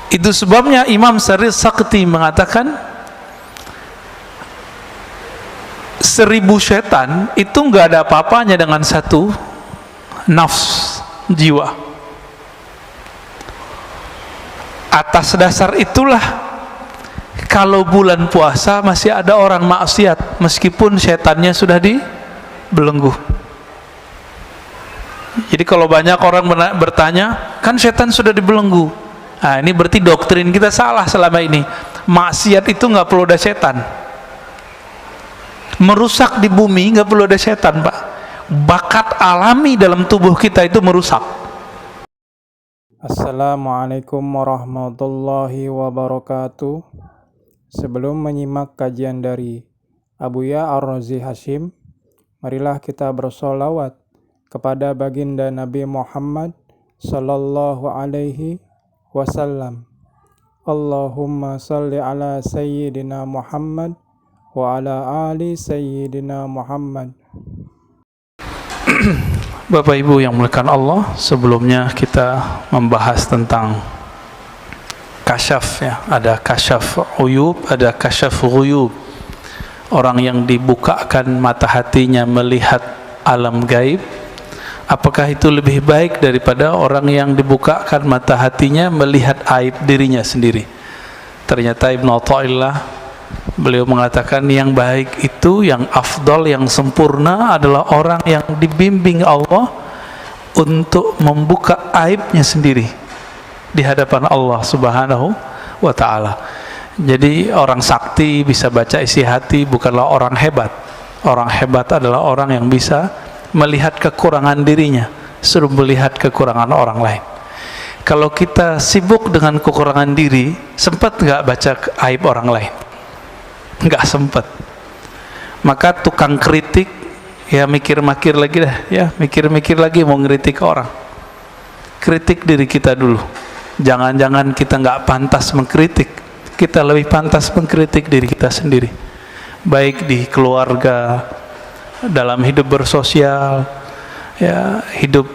Itu sebabnya Imam Sarid Sakti mengatakan 1000 setan itu nggak ada apa-apanya dengan satu nafs jiwa. Atas dasar itulah kalau bulan puasa masih ada orang maksiat meskipun setannya sudah dibelenggu. Jadi kalau banyak orang bertanya, kan setan sudah dibelenggu. Nah, ini berarti doktrin kita salah selama ini. Maksiat itu nggak perlu ada setan. Merusak di bumi nggak perlu ada setan, Pak. Bakat alami dalam tubuh kita itu merusak. Assalamualaikum warahmatullahi wabarakatuh. Sebelum menyimak kajian dari Abuya Ar-Razi Hashim, marilah kita bersolawat kepada baginda Nabi Muhammad sallallahu alaihi wasallam. Allahumma salli ala sayyidina Muhammad wa ala ali sayyidina Muhammad. Bapak Ibu yang muliakan Allah, sebelumnya kita membahas tentang kasyaf ya. Ada kasyaf uyub, ada kasyaf ghuyub. Orang yang dibukakan mata hatinya melihat alam gaib. Apakah itu lebih baik daripada orang yang dibukakan mata hatinya melihat aib dirinya sendiri? Ternyata Ibnu Athaillah beliau mengatakan yang baik itu, yang afdal, yang sempurna adalah orang yang dibimbing Allah untuk membuka aibnya sendiri di hadapan Allah Subhanahu wa ta'ala. Jadi orang sakti bisa baca isi hati bukanlah orang hebat. Orang hebat adalah orang yang bisa melihat kekurangan dirinya, suruh melihat kekurangan orang lain. Kalau kita sibuk dengan kekurangan diri, sempat nggak baca aib orang lain? Nggak sempat. Maka tukang kritik ya mikir-mikir lagi dah, ya mikir-mikir lagi mau ngeritik orang. Kritik diri kita dulu. Jangan-jangan kita nggak pantas mengkritik, kita lebih pantas mengkritik diri kita sendiri. Baik di keluarga, dalam hidup bersosial, ya hidup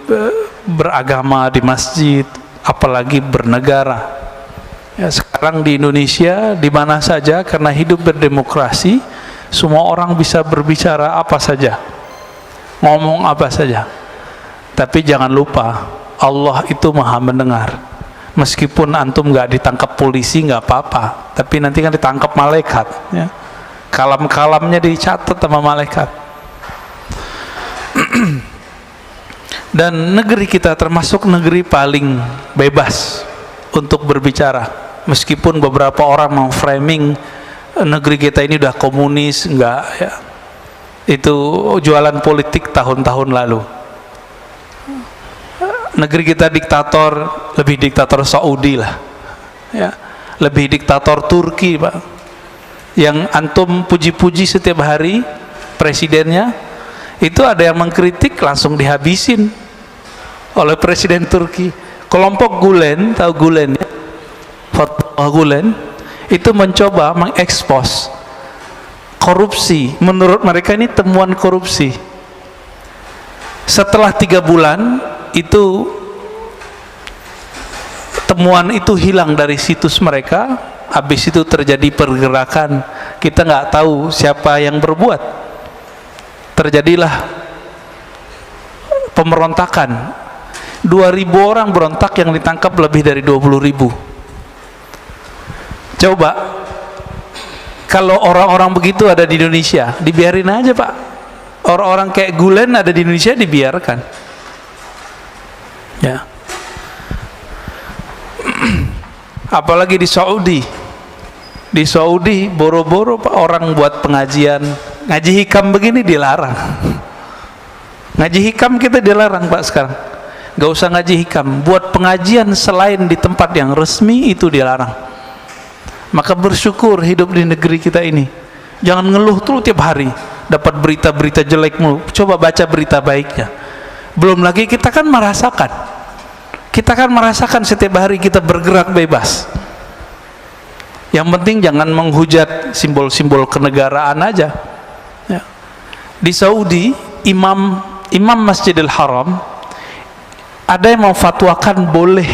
beragama di masjid, apalagi bernegara. Ya, sekarang di Indonesia, di mana saja, karena hidup berdemokrasi, semua orang bisa berbicara apa saja, ngomong apa saja. Tapi jangan lupa, Allah itu maha mendengar. Meskipun antum nggak ditangkap polisi nggak apa-apa, tapi nanti kan ditangkap malaikat. Ya. Kalam-kalamnya dicatat sama malaikat. Dan negeri kita termasuk negeri paling bebas untuk berbicara, meskipun beberapa orang memframing negeri kita ini udah komunis, enggak ya, itu jualan politik tahun-tahun lalu. Negeri kita diktator, lebih diktator Saudi lah ya, lebih diktator Turki, Pak, yang antum puji-puji setiap hari presidennya, itu ada yang mengkritik langsung dihabisin oleh presiden Turki. Kelompok Gulen, tahu Gulen ya? Fatwa Gulen itu mencoba mengekspos korupsi. Menurut mereka ini temuan korupsi. Setelah 3 bulan itu temuan itu hilang dari situs mereka. Habis itu terjadi pergerakan, kita nggak tahu siapa yang berbuat. Terjadilah pemberontakan. 2.000 orang berontak, yang ditangkap lebih dari 20.000. Coba kalau orang-orang begitu ada di Indonesia, dibiarin aja, Pak. Orang-orang kayak Gulen ada di Indonesia, dibiarkan ya. Apalagi di Saudi. Di Saudi boro-boro, Pak, orang buat pengajian ngaji hikam begini dilarang. Ngaji hikam kita dilarang, Pak, sekarang. Gak usah ngaji hikam, buat pengajian selain di tempat yang resmi itu dilarang. Maka bersyukur hidup di negeri kita ini. Jangan ngeluh terus tiap hari dapat berita-berita jelek mulu. Coba baca berita baiknya. Belum lagi kita kan merasakan setiap hari kita bergerak bebas. Yang penting jangan menghujat simbol-simbol kenegaraan aja ya. Di Saudi, imam Masjidil Haram ada yang memfatwakan boleh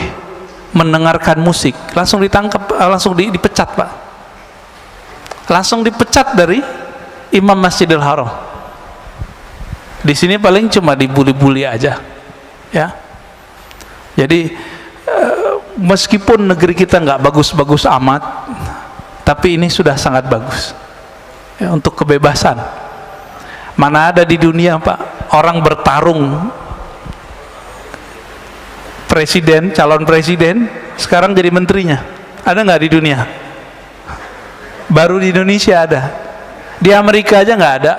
mendengarkan musik, langsung ditangkap, langsung dipecat Pak, langsung dipecat dari Imam Masjidil Haram. Di sini paling cuma dibuli-buli aja, ya. Jadi meskipun negeri kita nggak bagus-bagus amat, tapi ini sudah sangat bagus ya, untuk kebebasan. Mana ada di dunia Pak orang bertarung presiden, calon presiden sekarang jadi menterinya, ada nggak di dunia? Baru di Indonesia ada, di Amerika aja nggak ada,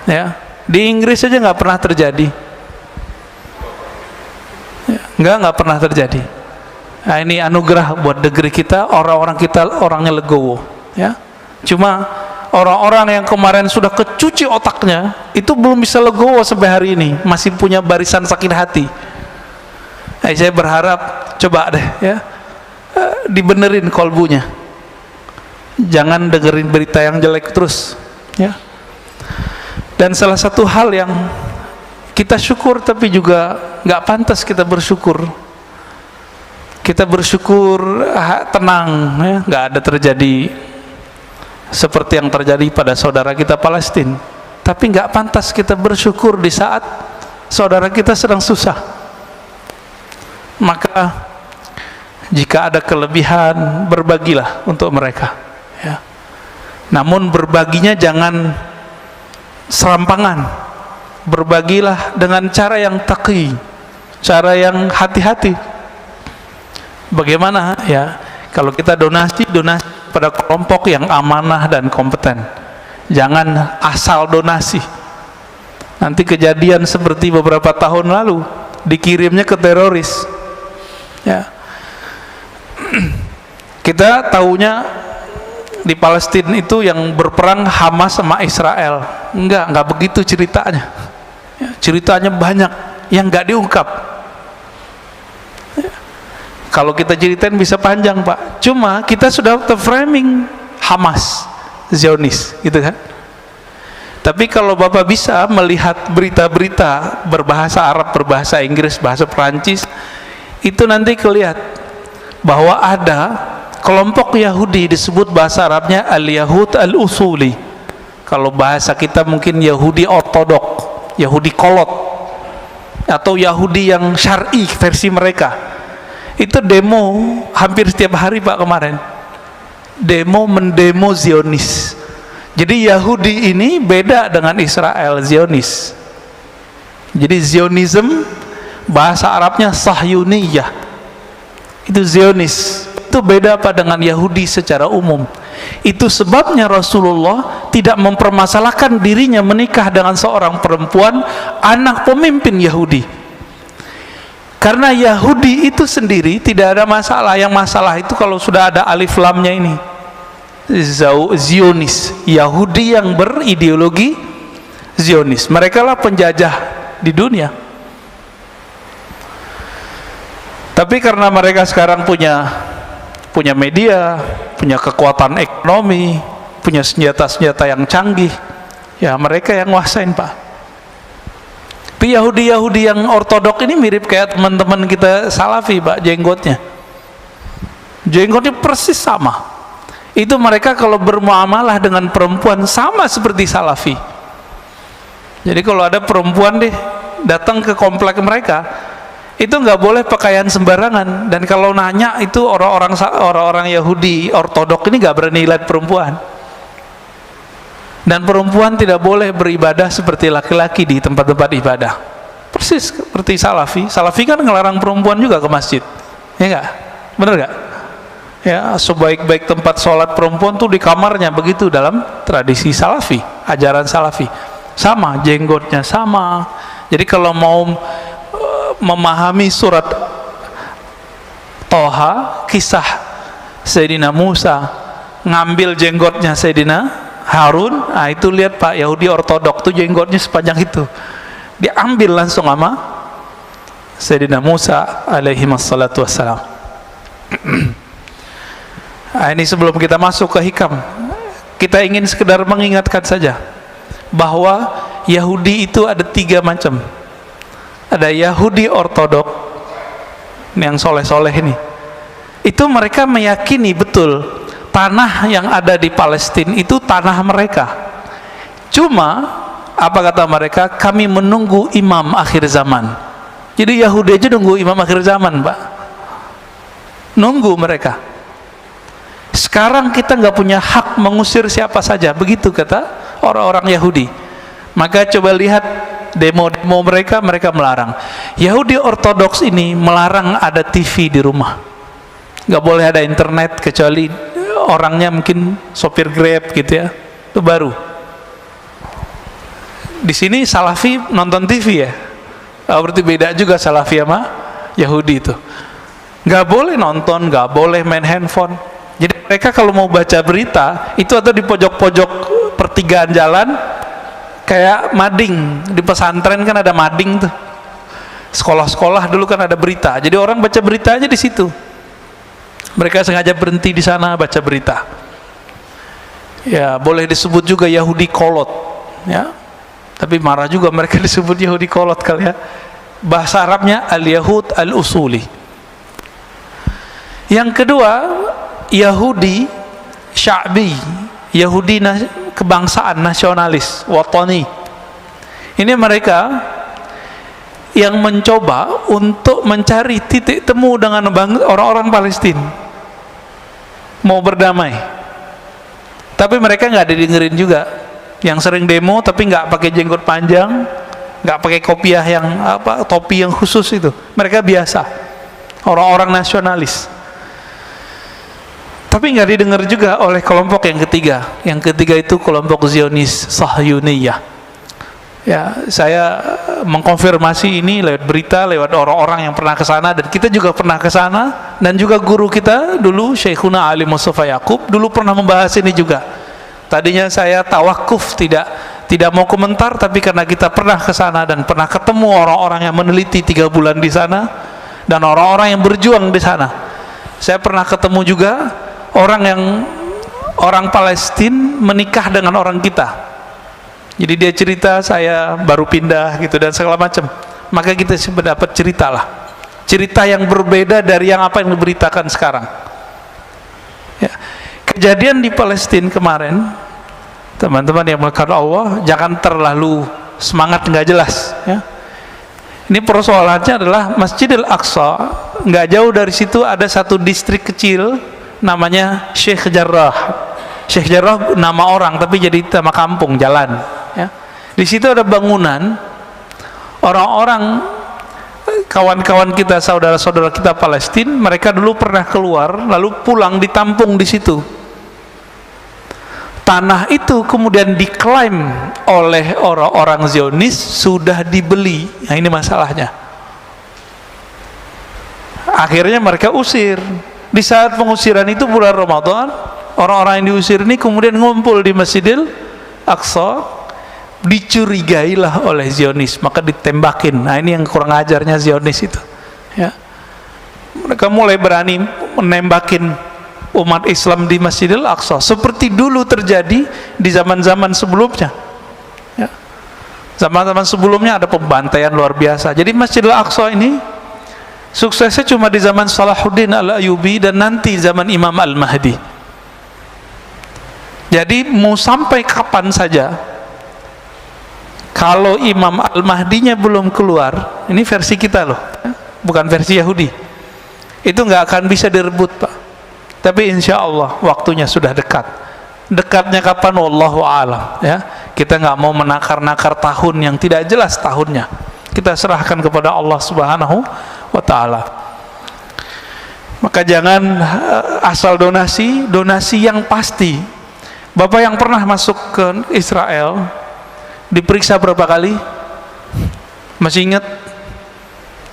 ya, di Inggris aja nggak pernah terjadi, ya, nggak pernah terjadi. Nah, ini anugerah buat negeri kita, orang-orang kita orangnya legowo, ya. Cuma orang-orang yang kemarin sudah kecuci otaknya itu belum bisa legowo sampai hari ini, masih punya barisan sakit hati. Saya berharap coba deh ya, dibenerin kolbunya, jangan dengerin berita yang jelek terus ya. Dan salah satu hal yang kita syukur tapi juga nggak pantas kita bersyukur, kita bersyukur tenang ya, nggak ada terjadi seperti yang terjadi pada saudara kita Palestina. Tapi nggak pantas kita bersyukur di saat saudara kita sedang susah. Maka jika ada kelebihan, berbagilah untuk mereka ya. Namun berbaginya jangan serampangan, berbagilah dengan cara yang taqi, cara yang hati-hati. Bagaimana ya, kalau kita donasi pada kelompok yang amanah dan kompeten, jangan asal donasi. Nanti kejadian seperti beberapa tahun lalu, dikirimnya ke teroris ya. Kita tahunya di Palestina itu yang berperang Hamas sama Israel. Enggak begitu ceritanya ya, ceritanya banyak yang enggak diungkap ya. Kalau kita ceritain bisa panjang Pak, cuma kita sudah terframing Hamas, Zionis gitu kan. Tapi kalau Bapak bisa melihat berita-berita berbahasa Arab, berbahasa Inggris, bahasa Perancis, itu nanti kelihatan bahwa ada kelompok Yahudi disebut bahasa Arabnya al-Yahud al-Usuli. Kalau bahasa kita mungkin Yahudi ortodok, Yahudi kolot, atau Yahudi yang syar'i versi mereka. Itu demo hampir setiap hari Pak kemarin, mendemo Zionis. Jadi Yahudi ini beda dengan Israel, Zionis. Jadi Zionism bahasa Arabnya Sahyuniyah, itu Zionis, itu beda apa dengan Yahudi secara umum. Itu sebabnya Rasulullah tidak mempermasalahkan dirinya menikah dengan seorang perempuan anak pemimpin Yahudi, karena Yahudi itu sendiri tidak ada masalah. Yang masalah itu kalau sudah ada alif lamnya ini, Zionis, Yahudi yang berideologi Zionis, mereka lah penjajah di dunia. Tapi karena mereka sekarang punya media, punya kekuatan ekonomi, punya senjata-senjata yang canggih, ya mereka yang nguasain Pak. Tapi Yahudi yang ortodok ini mirip kayak teman-teman kita Salafi Pak, jenggotnya persis sama. Itu mereka kalau bermuamalah dengan perempuan sama seperti Salafi. Jadi kalau ada perempuan datang ke komplek mereka, itu nggak boleh pakaian sembarangan. Dan kalau nanya itu orang-orang Yahudi ortodok ini nggak berani lihat perempuan. Dan perempuan tidak boleh beribadah seperti laki-laki di tempat-tempat ibadah, persis seperti Salafi. Salafi kan ngelarang perempuan juga ke masjid, ya nggak? Bener nggak? Ya, sebaik-baik tempat sholat perempuan tuh di kamarnya, begitu dalam tradisi Salafi, ajaran Salafi. Sama, jenggotnya sama. Jadi kalau mau memahami surat Toha, kisah Sayyidina Musa ngambil jenggotnya Sayyidina Harun, nah itu lihat Pak, Yahudi ortodok tuh jenggotnya sepanjang itu, diambil langsung sama Sayyidina Musa alaihi wassalatu wassalam. Nah, ini sebelum kita masuk ke hikam, kita ingin sekedar mengingatkan saja bahwa Yahudi itu ada 3 macam. Ada Yahudi ortodok, ini yang soleh-soleh ini, itu mereka meyakini betul tanah yang ada di Palestina itu tanah mereka. Cuma apa kata mereka? Kami menunggu imam akhir zaman. Jadi Yahudi aja nunggu imam akhir zaman, Pak. Nunggu mereka. Sekarang kita nggak punya hak mengusir siapa saja, begitu kata orang-orang Yahudi. Maka coba lihat demo-demo mereka melarang. Yahudi Ortodoks ini melarang ada TV di rumah, nggak boleh ada internet kecuali orangnya mungkin sopir Grab gitu ya, itu baru. Di sini Salafi nonton TV ya, berarti beda juga Salafi sama Yahudi itu. Nggak boleh nonton, nggak boleh main handphone. Jadi mereka kalau mau baca berita itu ada di pojok-pojok pertigaan jalan, kayak mading. Di pesantren kan ada mading tuh, sekolah-sekolah dulu kan ada berita, jadi orang baca berita aja di situ. Mereka sengaja berhenti di sana baca berita. Ya boleh disebut juga Yahudi kolot ya, tapi marah juga mereka disebut Yahudi kolot kali ya. Bahasa Arabnya al-Yahud al-Usuli. Yang kedua, Yahudi Sya'bi, Yahudi kebangsaan, nasionalis, watani. Ini mereka yang mencoba untuk mencari titik temu dengan orang-orang Palestina, mau berdamai. Tapi mereka nggak didengerin juga. Yang sering demo tapi nggak pakai jenggot panjang, nggak pakai kopiah yang topi yang khusus itu. Mereka biasa, orang-orang nasionalis. Tapi nggak didengar juga oleh kelompok yang ketiga. Yang ketiga itu kelompok Zionis Sahyuniyah. Ya, saya mengkonfirmasi ini lewat berita, lewat orang-orang yang pernah ke sana, dan kita juga pernah ke sana, dan juga guru kita dulu Syekhuna Ali Mustafa Yaqub dulu pernah membahas ini juga. Tadinya saya tawakuf, tidak mau komentar, tapi karena kita pernah ke sana dan pernah ketemu orang-orang yang meneliti 3 bulan di sana dan orang-orang yang berjuang di sana. Saya pernah ketemu juga orang Palestina menikah dengan orang kita. Jadi dia cerita, saya baru pindah gitu dan segala macam. Maka kita dapat cerita yang berbeda dari yang apa yang diberitakan sekarang. Ya. Kejadian di Palestina kemarin, teman-teman yang melakukan Allah, jangan terlalu semangat nggak jelas. Ya. Ini persoalannya adalah Masjidil Aqsa, nggak jauh dari situ ada satu distrik kecil namanya Sheikh Jarrah. Sheikh Jarrah nama orang tapi jadi nama kampung, jalan ya. Di situ ada bangunan, orang-orang kawan-kawan kita, saudara-saudara kita Palestina, mereka dulu pernah keluar lalu pulang ditampung di situ. Tanah itu kemudian diklaim oleh orang-orang Zionis sudah dibeli. Nah ini masalahnya. Akhirnya mereka usir. Di saat pengusiran itu bulan Ramadan, orang-orang yang diusir ini kemudian ngumpul di Masjidil Aqsa, dicurigailah oleh Zionis, maka ditembakin. Nah ini yang kurang ajarnya Zionis itu ya. Mereka mulai berani menembakin umat Islam di Masjidil Aqsa seperti dulu terjadi di zaman-zaman sebelumnya ya. Zaman-zaman sebelumnya ada pembantaian luar biasa. Jadi Masjidil Aqsa ini suksesnya cuma di zaman Salahuddin Al-Ayyubi dan nanti zaman Imam Al-Mahdi. Jadi mau sampai kapan saja, kalau Imam Al-Mahdinya belum keluar, ini versi kita loh, bukan versi Yahudi, itu nggak akan bisa direbut, Pak. Tapi insya Allah waktunya sudah dekat. Dekatnya kapan? Wallahu a'lam ya. Kita nggak mau menakar-nakar tahun yang tidak jelas tahunnya. Kita serahkan kepada Allah Subhanahu wa ta'ala. Maka jangan asal donasi yang pasti. Bapak yang pernah masuk ke Israel diperiksa berapa kali? Masih ingat?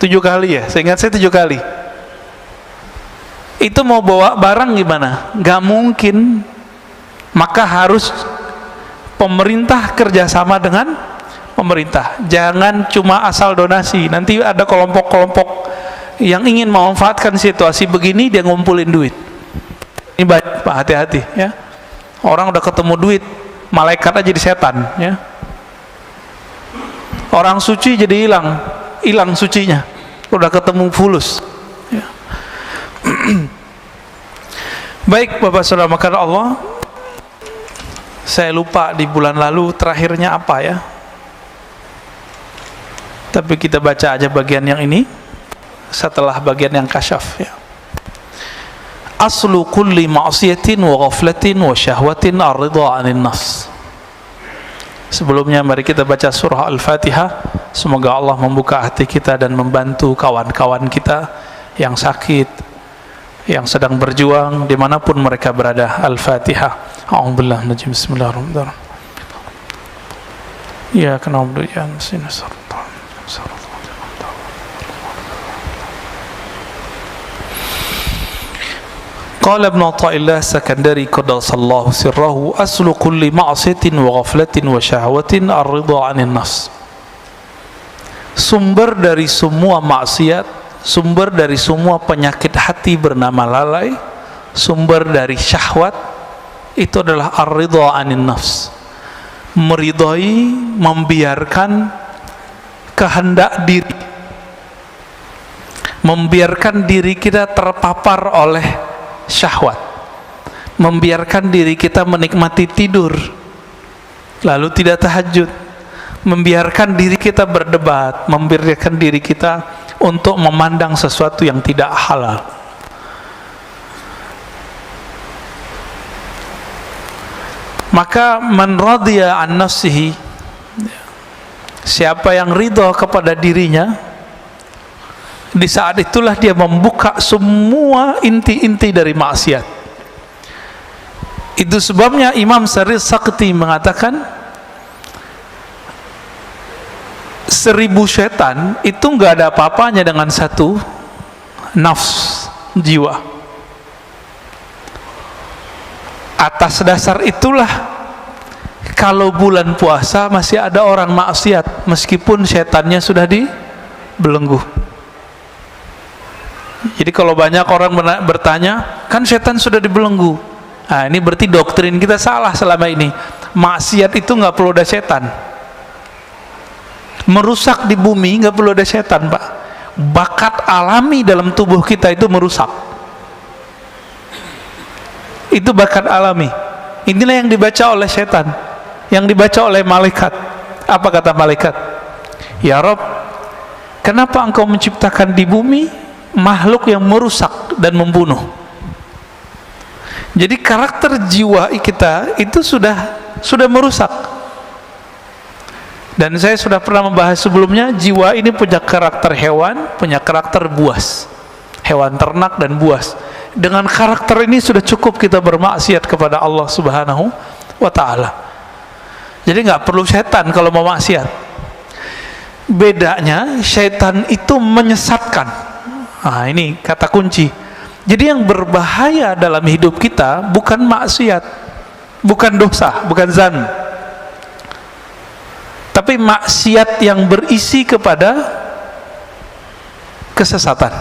7 kali ya? Saya ingat saya 7 kali. Itu mau bawa barang gimana? Gak mungkin. Maka harus pemerintah kerjasama dengan pemerintah. Jangan cuma asal donasi. Nanti ada kelompok-kelompok yang ingin memanfaatkan situasi begini, dia ngumpulin duit. Ini baik, Pak, hati-hati ya. Orang udah ketemu duit, malaikat aja jadi setan ya. Orang suci jadi hilang sucinya. Udah ketemu fulus ya. Baik Bapak Saudara makanan Allah, saya lupa di bulan lalu terakhirnya apa ya, tapi kita baca aja bagian yang ini setelah bagian yang kasyaf ya. Aslu kulli ma'siyatin wa ghaflatin wa syahwatin ar-ridha 'anil nafs. Sebelumnya mari kita baca surah Al-Fatihah. Semoga Allah membuka hati kita dan membantu kawan-kawan kita yang sakit, yang sedang berjuang dimanapun mereka berada. Al-Fatihah. A'udzubillahi minasy Bismillahirrahmanirrahim. Ya kana na'budu wa iyyaka nasta'in. Qala Ibn Athaillah Sakandari qaddasallahu sirrahu aslu kulli ma'siyatin wa ghaflatin wa syahwatin ar-ridha 'anil nafs. Sumber dari semua maksiat, sumber dari semua penyakit hati bernama lalai, sumber dari syahwat itu adalah ar-ridha 'anil nafs. Meridhai, membiarkan kehendak diri, membiarkan diri kita terpapar oleh syahwat, membiarkan diri kita menikmati tidur lalu tidak tahajud, membiarkan diri kita berdebat, membiarkan diri kita untuk memandang sesuatu yang tidak halal. Maka man radhiya an nafsihi, siapa yang ridha kepada dirinya, di saat itulah dia membuka semua inti-inti dari maksiat. Itu sebabnya Imam Syarif Sakti mengatakan 1000 setan itu nggak ada apa-apanya dengan satu nafs, jiwa. Atas dasar itulah kalau bulan puasa masih ada orang maksiat meskipun setannya sudah dibelenggu. Jadi kalau banyak orang bertanya, kan setan sudah dibelenggu. Nah, ini berarti doktrin kita salah selama ini. Maksiat itu nggak perlu ada setan. Merusak di bumi nggak perlu ada setan, Pak. Bakat alami dalam tubuh kita itu merusak. Itu bakat alami. Inilah yang dibaca oleh setan, yang dibaca oleh malaikat. Apa kata malaikat? Ya Rabb, kenapa engkau menciptakan di bumi makhluk yang merusak dan membunuh? Jadi karakter jiwa kita itu sudah merusak. Dan saya sudah pernah membahas sebelumnya, jiwa ini punya karakter hewan, punya karakter buas, hewan ternak dan buas. Dengan karakter ini sudah cukup kita bermaksiat kepada Allah Subhanahu wa ta'ala. Jadi nggak perlu setan kalau mau maksiat. Bedanya setan itu menyesatkan. Nah, ini kata kunci. Jadi yang berbahaya dalam hidup kita bukan maksiat, bukan dosa, bukan zan, tapi maksiat yang berisi kepada kesesatan,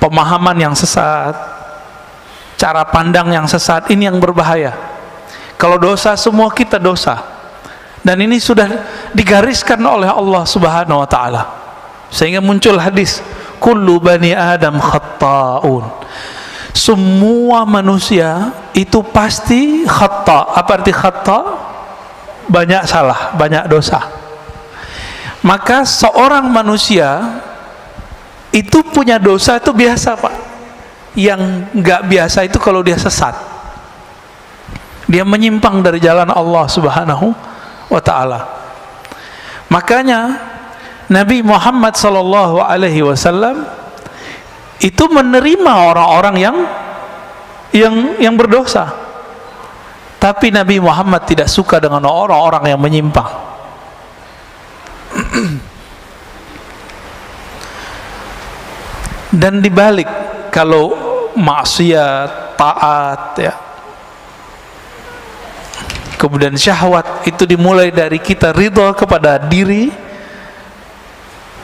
pemahaman yang sesat, cara pandang yang sesat. Ini yang berbahaya. Kalau dosa, semua kita dosa, dan ini sudah digariskan oleh Allah Subhanahu wa ta'ala, sehingga muncul hadis kullu bani adam khatta'un. Semua manusia itu pasti khata'. Apa arti khata'? Banyak salah, banyak dosa. Maka seorang manusia itu punya dosa itu biasa, Pak. Yang nggak biasa itu kalau dia sesat, dia menyimpang dari jalan Allah Subhanahu wa ta'ala. Makanya Nabi Muhammad sallallahu alaihi wasallam itu menerima orang-orang yang berdosa. Tapi Nabi Muhammad tidak suka dengan orang-orang yang menyimpang. Dan dibalik, kalau maksiat, taat ya, kemudian syahwat itu dimulai dari kita ridha kepada diri.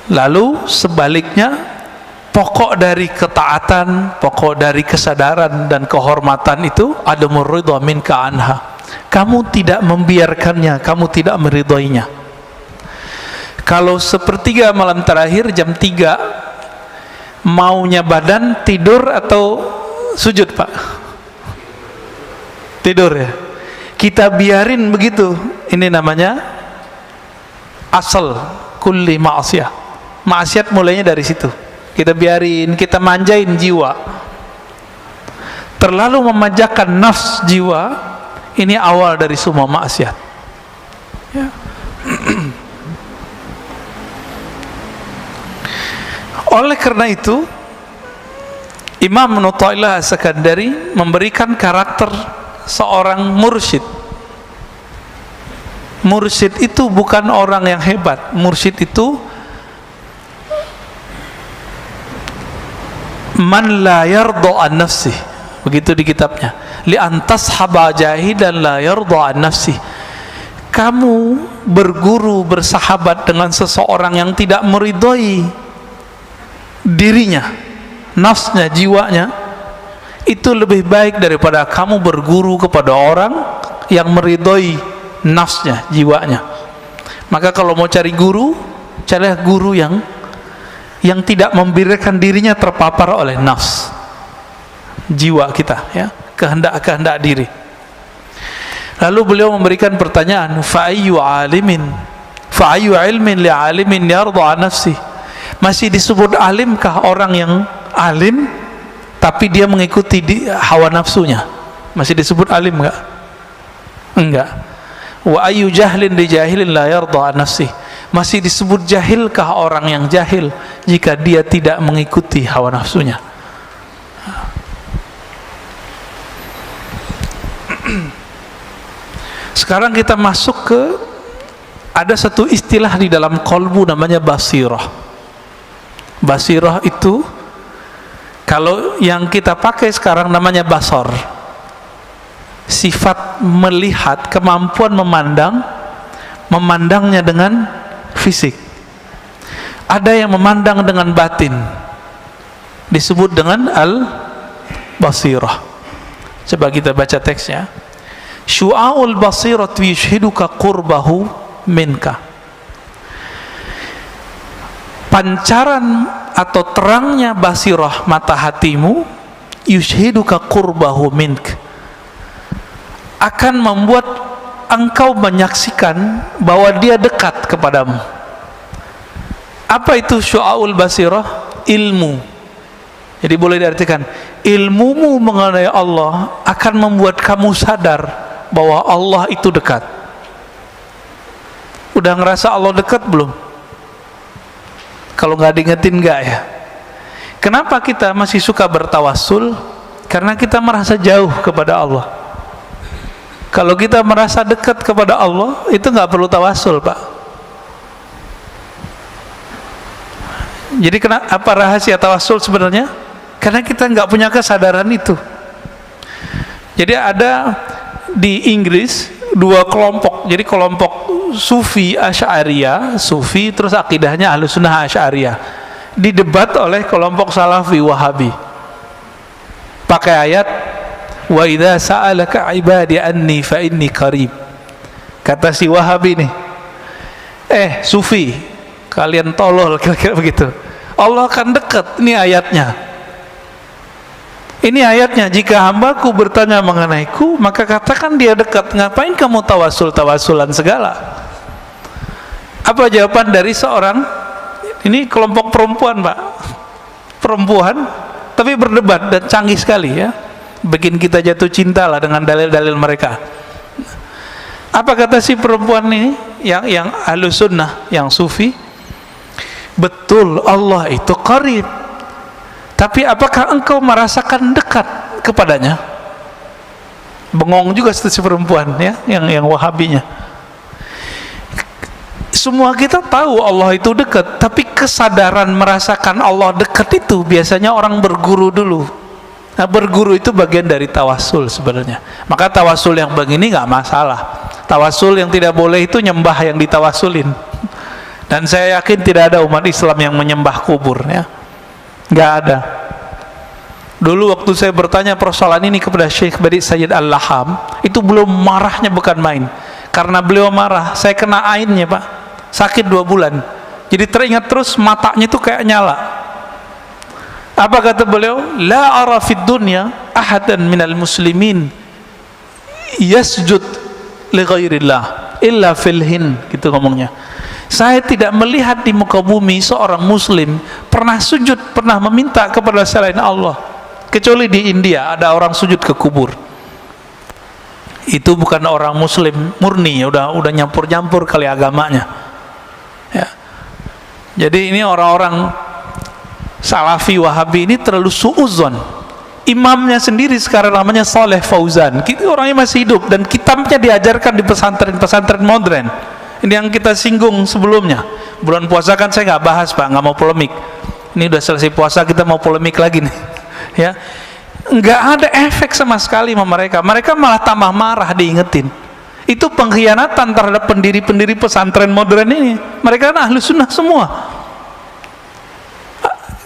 Lalu sebaliknya, pokok dari ketaatan, pokok dari kesadaran dan kehormatan itu adamur ridha minka anha. Kamu tidak membiarkannya, kamu tidak meridhoinya. Kalau sepertiga malam terakhir jam 3 Maunya badan tidur atau sujud, Pak? Tidur ya. Kita biarin begitu. Ini namanya asal kulli ma'asiyah. Maksiat mulainya dari situ. Kita biarin, kita manjain jiwa. Terlalu memanjakan nafs jiwa, ini awal dari semua maksiat. Ya. Oleh karena itu, Imam Nu'taillah As-Sakandari memberikan karakter seorang mursyid. Mursyid itu bukan orang yang hebat. Mursyid itu man la yarda an nafsih. Begitu di kitabnya. Li antas haba jahidan la yarda an nafsih. Kamu berguru, bersahabat dengan seseorang yang tidak meridhoi dirinya, nafsnya, jiwanya, itu lebih baik daripada kamu berguru kepada orang yang meridhoi nafsnya, jiwanya. Maka kalau mau cari guru, carilah guru yang tidak membiarkan dirinya terpapar oleh nafs, jiwa kita, ya, kehendak diri. Lalu beliau memberikan pertanyaan, fa ayyu ilmin li alimin yarda an nafsi. Masih disebut alimkah orang yang alim tapi dia mengikuti hawa nafsunya? Masih disebut alim enggak? Enggak. Wa ayyu jahlin li jahilin la yarda an nafsi. Masih disebut jahilkah orang yang jahil jika dia tidak mengikuti hawa nafsunya? Sekarang kita masuk ke, ada satu istilah di dalam qalbu namanya basirah. Basirah itu kalau yang kita pakai sekarang namanya basar. Sifat melihat, kemampuan memandangnya dengan fisik. Ada yang memandang dengan batin, disebut dengan al-basirah. Coba kita baca teksnya. Syu'aul basirat yushhiduka qurbahu minka. Pancaran atau terangnya basirah mata hatimu, yushhiduka qurbahu mink, akan membuat engkau menyaksikan bahwa dia dekat kepadamu. Apa itu syu'aul basirah? Ilmu. Jadi boleh diartikan, ilmumu mengenai Allah akan membuat kamu sadar bahwa Allah itu dekat. Udah ngerasa Allah dekat belum? Kalau nggak diingetin nggak ya? Kenapa kita masih suka bertawassul? Karena kita merasa jauh kepada Allah. Kalau kita merasa dekat kepada Allah, itu nggak perlu tawassul, Pak. Jadi apa rahasia tawassul sebenarnya? Karena kita nggak punya kesadaran itu. Jadi ada di Inggris dua kelompok. Jadi kelompok Sufi Asy'ariyah, Sufi terus akidahnya Ahlussunnah Asy'ariyah, didebat oleh kelompok Salafi Wahabi. Pakai ayat wa idza sa'alaka ibadi anni fa inni qarib. Kata si Wahabi nih, Sufi, kalian tolol, kira-kira begitu. Allah akan dekat, ini ayatnya. Ini ayatnya, jika hambaku bertanya mengenaiku, maka katakan dia dekat. Ngapain kamu tawassulan segala? Apa jawaban dari seorang, ini kelompok perempuan, Pak, perempuan, tapi berdebat dan canggih sekali, ya, bikin kita jatuh cinta lah dengan dalil-dalil mereka. Apa kata si perempuan ini, yang Ahlussunnah, yang Sufi? Betul, Allah itu qarib, tapi apakah engkau merasakan dekat kepadanya? Bengong juga si perempuan, ya, yang Wahabinya. Semua kita tahu Allah itu dekat, tapi kesadaran merasakan Allah dekat itu biasanya orang berguru dulu. Nah, berguru itu bagian dari tawassul sebenarnya. Maka tawassul yang begini nggak masalah. Tawassul yang tidak boleh itu nyembah yang ditawassulin. Dan saya yakin tidak ada umat Islam yang menyembah kubur, ya, nggak ada. Dulu waktu saya bertanya persoalan ini kepada Syekh Badi Sayyid Al-Laham, itu belum marahnya bukan main. Karena beliau marah, saya kena ainnya, Pak, sakit 2 bulan. Jadi teringat terus, matanya itu kayak nyala. Apa kata beliau? La ara fid dunya ahadan minal muslimin yasjud li ghairillah illa fil Hind, gitu ngomongnya. Saya tidak melihat di muka bumi seorang muslim pernah sujud, pernah meminta kepada selain Allah, kecuali di India ada orang sujud ke kubur. Itu bukan orang muslim murni, udah nyampur-nyampur kali agamanya. Ya. Jadi ini orang-orang Salafi Wahabi ini terlalu suuzon. Imamnya sendiri sekarang namanya Saleh Fauzan, orangnya masih hidup dan kitabnya diajarkan di pesantren-pesantren modern. Ini yang kita singgung sebelumnya. Bulan puasa kan saya nggak bahas Pak, nggak mau polemik. Ini udah selesai puasa kita mau polemik lagi nih. Ya, nggak ada efek sama sekali sama mereka. Mereka malah tambah marah diingetin. Itu pengkhianatan terhadap pendiri-pendiri pesantren modern ini. Mereka kan ahlu sunnah semua.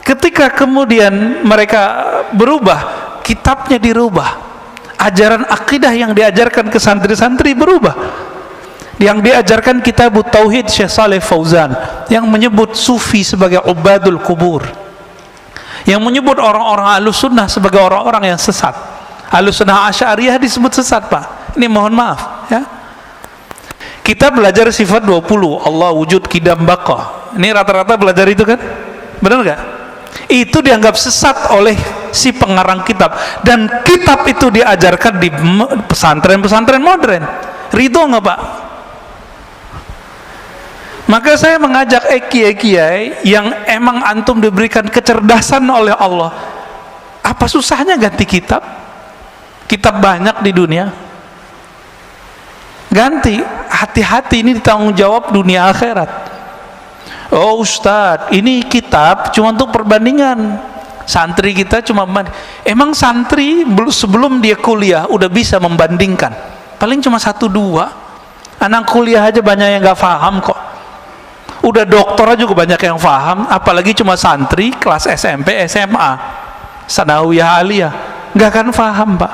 Ketika kemudian mereka berubah, kitabnya dirubah, ajaran akidah yang diajarkan ke santri-santri berubah. Yang diajarkan kitab Tauhid Syekh Saleh Fauzan, yang menyebut sufi sebagai ubadul kubur, yang menyebut orang-orang ahlus sunnah sebagai orang-orang yang sesat. Ahlus sunnah Asy'ariyah disebut sesat Pak, ini mohon maaf ya. Kita belajar sifat 20 Allah wujud qidam baqa, ini rata-rata belajar itu kan, benar nggak? Itu dianggap sesat oleh si pengarang kitab, dan kitab itu diajarkan di pesantren-pesantren modern. Ridho nggak Pak? Maka saya mengajak kiai-kiai yang emang antum diberikan kecerdasan oleh Allah, apa susahnya ganti kitab? Kitab banyak di dunia, ganti. Hati-hati, ini ditanggung jawab dunia akhirat. Oh Ustadz, ini kitab cuma untuk perbandingan. Santri kita cuma emang santri sebelum dia kuliah udah bisa membandingkan, paling cuma 1-2. Anak kuliah aja banyak yang nggak paham kok. Udah dokter juga banyak yang paham, apalagi cuma santri kelas SMP, SMA, sanawiyah, aliyah, nggak akan paham Pak.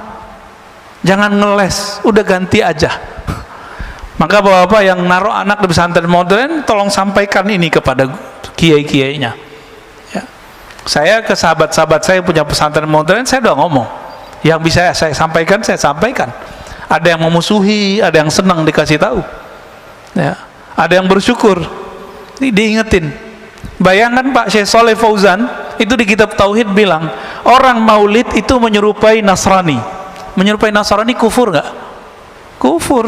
Jangan ngeles, udah ganti aja. Maka bapak-bapak yang naruh anak di pesantren modern, tolong sampaikan ini kepada kiai-kiainya. Ya. Saya ke sahabat-sahabat saya punya pesantren modern, saya udah ngomong. Yang bisa saya sampaikan, saya sampaikan. Ada yang memusuhi, ada yang senang dikasih tahu. Ya. Ada yang bersyukur, diingetin. Bayangkan Pak Syekh Saleh Fauzan, itu di kitab Tauhid bilang, orang maulid itu menyerupai Nasrani. Menyerupai Nasrani kufur nggak? Kufur.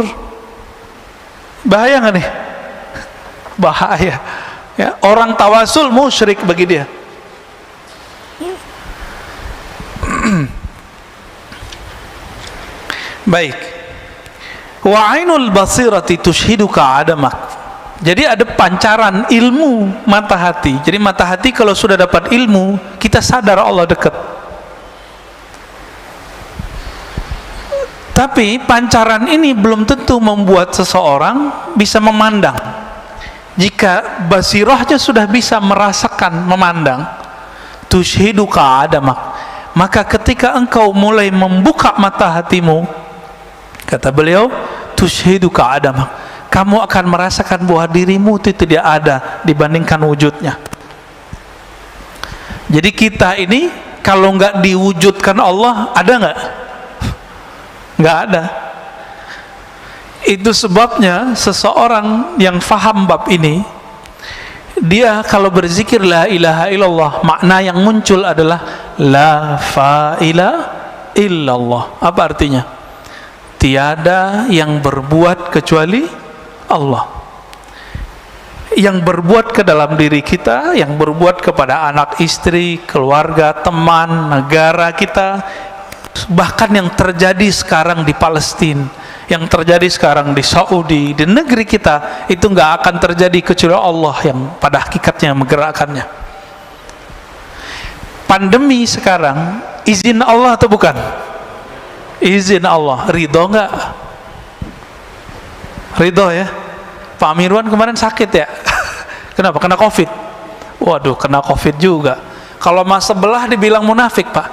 Bahaya nggak nih? Bahaya ya. Orang tawasul musyrik bagi dia. Baik. Wa ainul basirati tushhiduka adamak. Jadi ada pancaran ilmu mata hati. Jadi mata hati kalau sudah dapat ilmu, kita sadar Allah dekat. Tapi pancaran ini belum tentu membuat seseorang bisa memandang. Jika basirahnya sudah bisa merasakan memandang, tushhiduka adamak, maka ketika engkau mulai membuka mata hatimu, kata beliau, tushhiduka adamak, kamu akan merasakan bahwa dirimu itu tidak ada dibandingkan wujudnya. Jadi kita ini kalau nggak diwujudkan Allah, ada nggak? Nggak ada. Itu sebabnya seseorang yang faham bab ini, dia kalau berzikir la ilaha illallah, makna yang muncul adalah la fa'ila illallah. Apa artinya? Tiada yang berbuat kecuali Allah. Yang berbuat ke dalam diri kita, yang berbuat kepada anak istri, keluarga, teman, negara kita, bahkan yang terjadi sekarang di Palestina, yang terjadi sekarang di Saudi, di negeri kita, itu nggak akan terjadi kecuali Allah yang pada hakikatnya menggerakkannya. Pandemi sekarang izin Allah atau bukan? Izin Allah. Ridho nggak? Ridho ya. Pak Mirwan kemarin sakit ya. Kenapa? Kena COVID. Waduh, kena COVID juga. Kalau mas sebelah dibilang munafik Pak.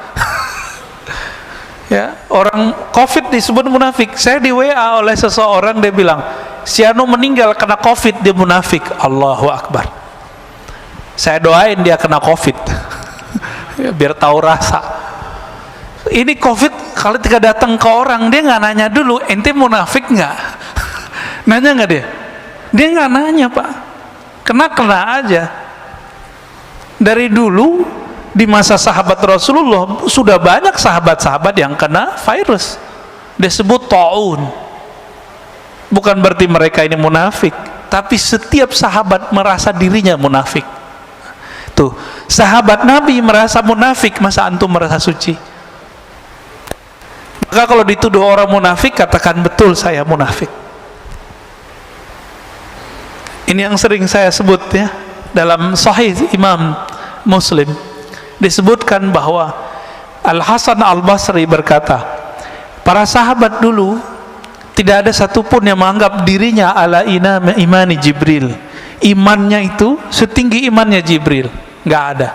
Ya, orang COVID disebut munafik. Saya di WA oleh seseorang, dia bilang si anu meninggal kena COVID, dia munafik. Allahu Akbar. Saya doain dia kena COVID. ya, biar tahu rasa. Ini COVID kalau ketika datang ke orang, dia nggak nanya dulu, ente munafik nggak? Nanya nggak dia? Dia nggak nanya, Pak. Kena aja. Dari dulu di masa sahabat Rasulullah sudah banyak sahabat-sahabat yang kena virus. Disebut taun. Bukan berarti mereka ini munafik, tapi setiap sahabat merasa dirinya munafik. Tuh, sahabat Nabi merasa munafik, masa antum merasa suci? Maka kalau dituduh orang munafik, katakan betul saya munafik. Ini yang sering saya sebut ya, dalam Sahih Imam Muslim disebutkan bahwa Al-Hasan Al-Basri berkata, para sahabat dulu tidak ada satupun yang menganggap dirinya ala imani Jibril. Imannya itu setinggi imannya Jibril, nggak ada.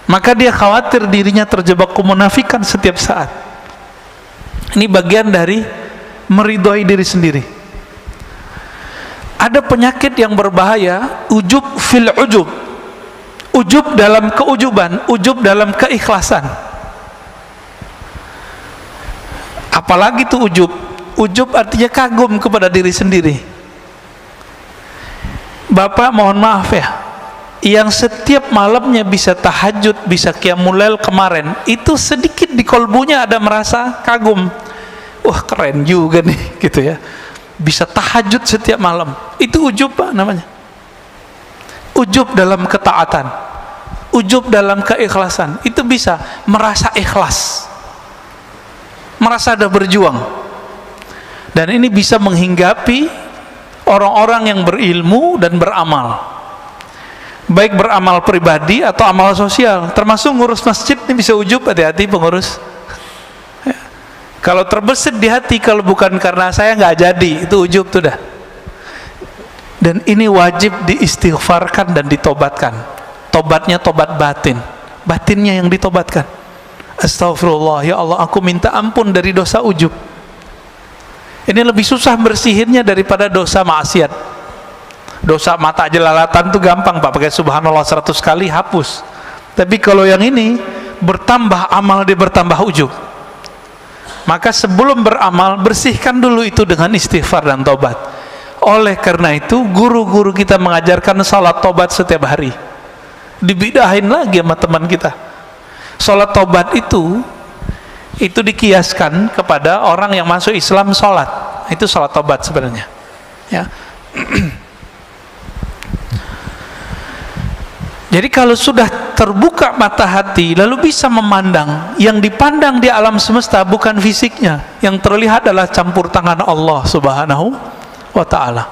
Maka dia khawatir dirinya terjebak kemunafikan setiap saat. Ini bagian dari meridhoi diri sendiri. Ada penyakit yang berbahaya, ujub fil ujub. Ujub dalam keujuban, ujub dalam keikhlasan. Apalagi itu ujub? Ujub artinya kagum kepada diri sendiri. Bapak mohon maaf ya, yang setiap malamnya bisa tahajud, bisa qiyamul lail kemarin, itu sedikit di kolbunya ada merasa kagum. Wah keren juga nih, gitu ya. Bisa tahajud setiap malam. Itu ujub, Pak, namanya. Ujub dalam ketaatan, ujub dalam keikhlasan. Itu bisa merasa ikhlas, merasa ada berjuang. Dan ini bisa menghinggapi orang-orang yang berilmu dan beramal, baik beramal pribadi atau amal sosial. Termasuk ngurus masjid ini bisa ujub. Hati-hati pengurus ya. Kalau terbesit di hati, kalau bukan karena saya nggak jadi, itu ujub tuh dah. Dan ini wajib diistighfarkan dan ditobatkan. Tobatnya tobat batin, batinnya yang ditobatkan. Astagfirullah, ya Allah, aku minta ampun dari dosa ujub. Ini lebih susah bersihinnya daripada dosa maksiat. Dosa mata jelalatan tuh gampang, Pak, pakai subhanallah 100 kali hapus. Tapi kalau yang ini bertambah amal, dia bertambah ujub. Maka sebelum beramal, bersihkan dulu itu dengan istighfar dan tobat. Oleh karena itu, guru-guru kita mengajarkan salat tobat setiap hari. Dibidahin lagi sama teman kita. Salat tobat itu dikiaskan kepada orang yang masuk Islam sholat. Itu sholat tobat sebenarnya ya. Jadi kalau sudah terbuka mata hati, lalu bisa memandang, yang dipandang di alam semesta bukan fisiknya, yang terlihat adalah campur tangan Allah Subhanahu wa ta'ala.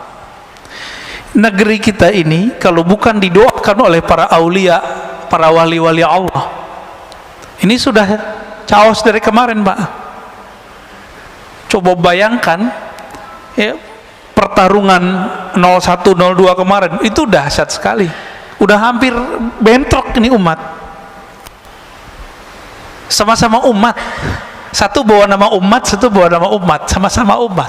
Negeri kita ini kalau bukan didoakan oleh para aulia, para wali-wali Allah, ini sudah chaos dari kemarin, Pak. Coba bayangkan ya, pertarungan 01, 02 kemarin, itu dahsyat sekali. Udah hampir bentrok ini umat. Sama-sama umat. Satu bawa nama umat, satu bawa nama umat, sama-sama umat.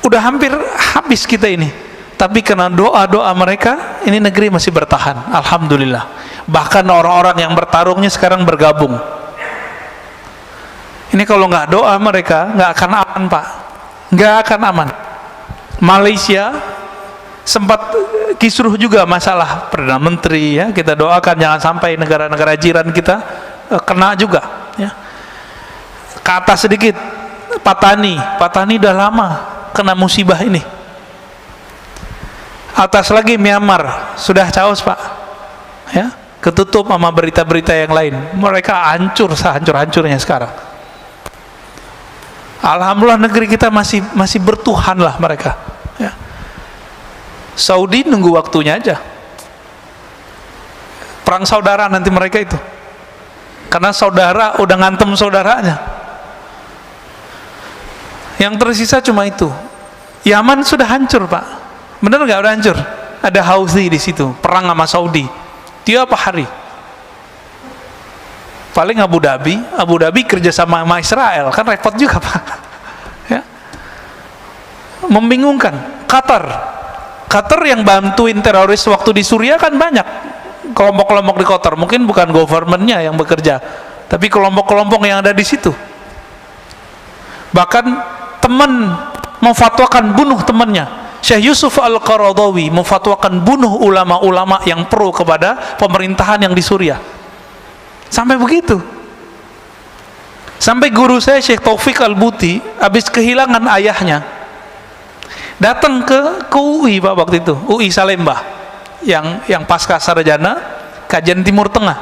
Udah hampir habis kita ini. Tapi karena doa-doa mereka, ini negeri masih bertahan, alhamdulillah. Bahkan orang-orang yang bertarungnya sekarang bergabung. Ini kalau nggak doa mereka, nggak akan aman, Pak. Nggak akan aman. Malaysia sempat kisruh juga masalah Perdana Menteri ya. Kita doakan jangan sampai negara-negara jiran kita kena juga ya. Ke atas sedikit, Patani udah lama kena musibah ini. Atas lagi Myanmar, sudah chaos, Pak ya. Ketutup sama berita-berita yang lain. Mereka hancur sehancur-hancurnya sekarang. Alhamdulillah negeri kita masih bertuhan lah mereka ya. Saudi nunggu waktunya aja. Perang saudara nanti mereka itu. Karena saudara udah ngantem saudaranya. Yang tersisa cuma itu. Yaman sudah hancur, Pak. Bener nggak udah hancur? Ada Houthi di situ, perang sama Saudi. Tiap hari. Paling Abu Dhabi kerja sama Israel, kan repot juga, Pak ya. Membingungkan. Qatar yang bantuin teroris waktu di Suriah kan banyak, kelompok-kelompok di Qatar, mungkin bukan governmentnya yang bekerja, tapi kelompok-kelompok yang ada di situ. Bahkan teman memfatwakan bunuh temannya. Syekh Yusuf Al-Qaradawi memfatwakan bunuh ulama-ulama yang pro kepada pemerintahan yang di Suriah. Sampai begitu. Sampai guru saya Syekh Taufik Al-Buti habis kehilangan ayahnya, datang ke UI Pak waktu itu, UI Salemba, yang pasca sarjana kajian Timur Tengah.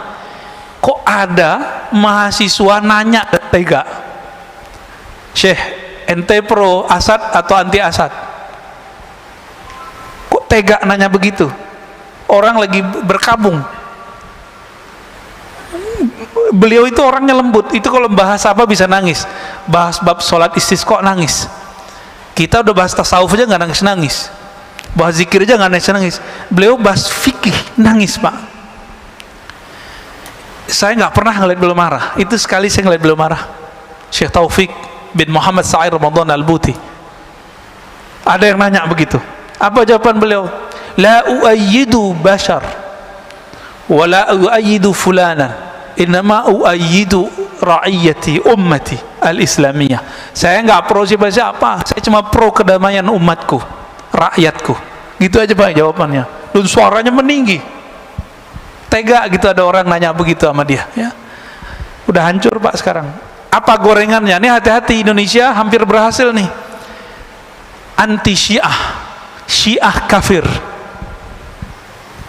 Kok ada mahasiswa nanya tega, Syekh, ente pro Asad atau anti Asad? Kok tega nanya begitu? Orang lagi berkabung. Beliau itu orangnya lembut, itu kalau bahas apa bisa nangis, bahas bab sholat istisqa nangis. Kita udah bahas tasawuf aja nggak nangis-nangis, bahas zikir aja nggak nangis-nangis. Beliau bahas fikih nangis Pak. Saya nggak pernah ngeliat beliau marah. Itu sekali saya ngeliat beliau marah. Syekh Taufik bin Muhammad Sa'ir Ramadan Al-Buti. Ada yang nanya begitu. Apa jawaban beliau? La uayyidu bashar wa la uayyidu fulana, innama uayyidu ra'iyati ummati al-islamiyah. Saya nggak pro siapa-siapa, saya cuma pro kedamaian umatku, rakyatku. Gitu aja Pak jawabannya. Dan suaranya meninggi. Tega gitu ada orang nanya begitu sama dia, ya. Udah hancur Pak sekarang. Apa gorengannya? Nih hati-hati, Indonesia hampir berhasil nih. Anti Syiah, Syiah kafir.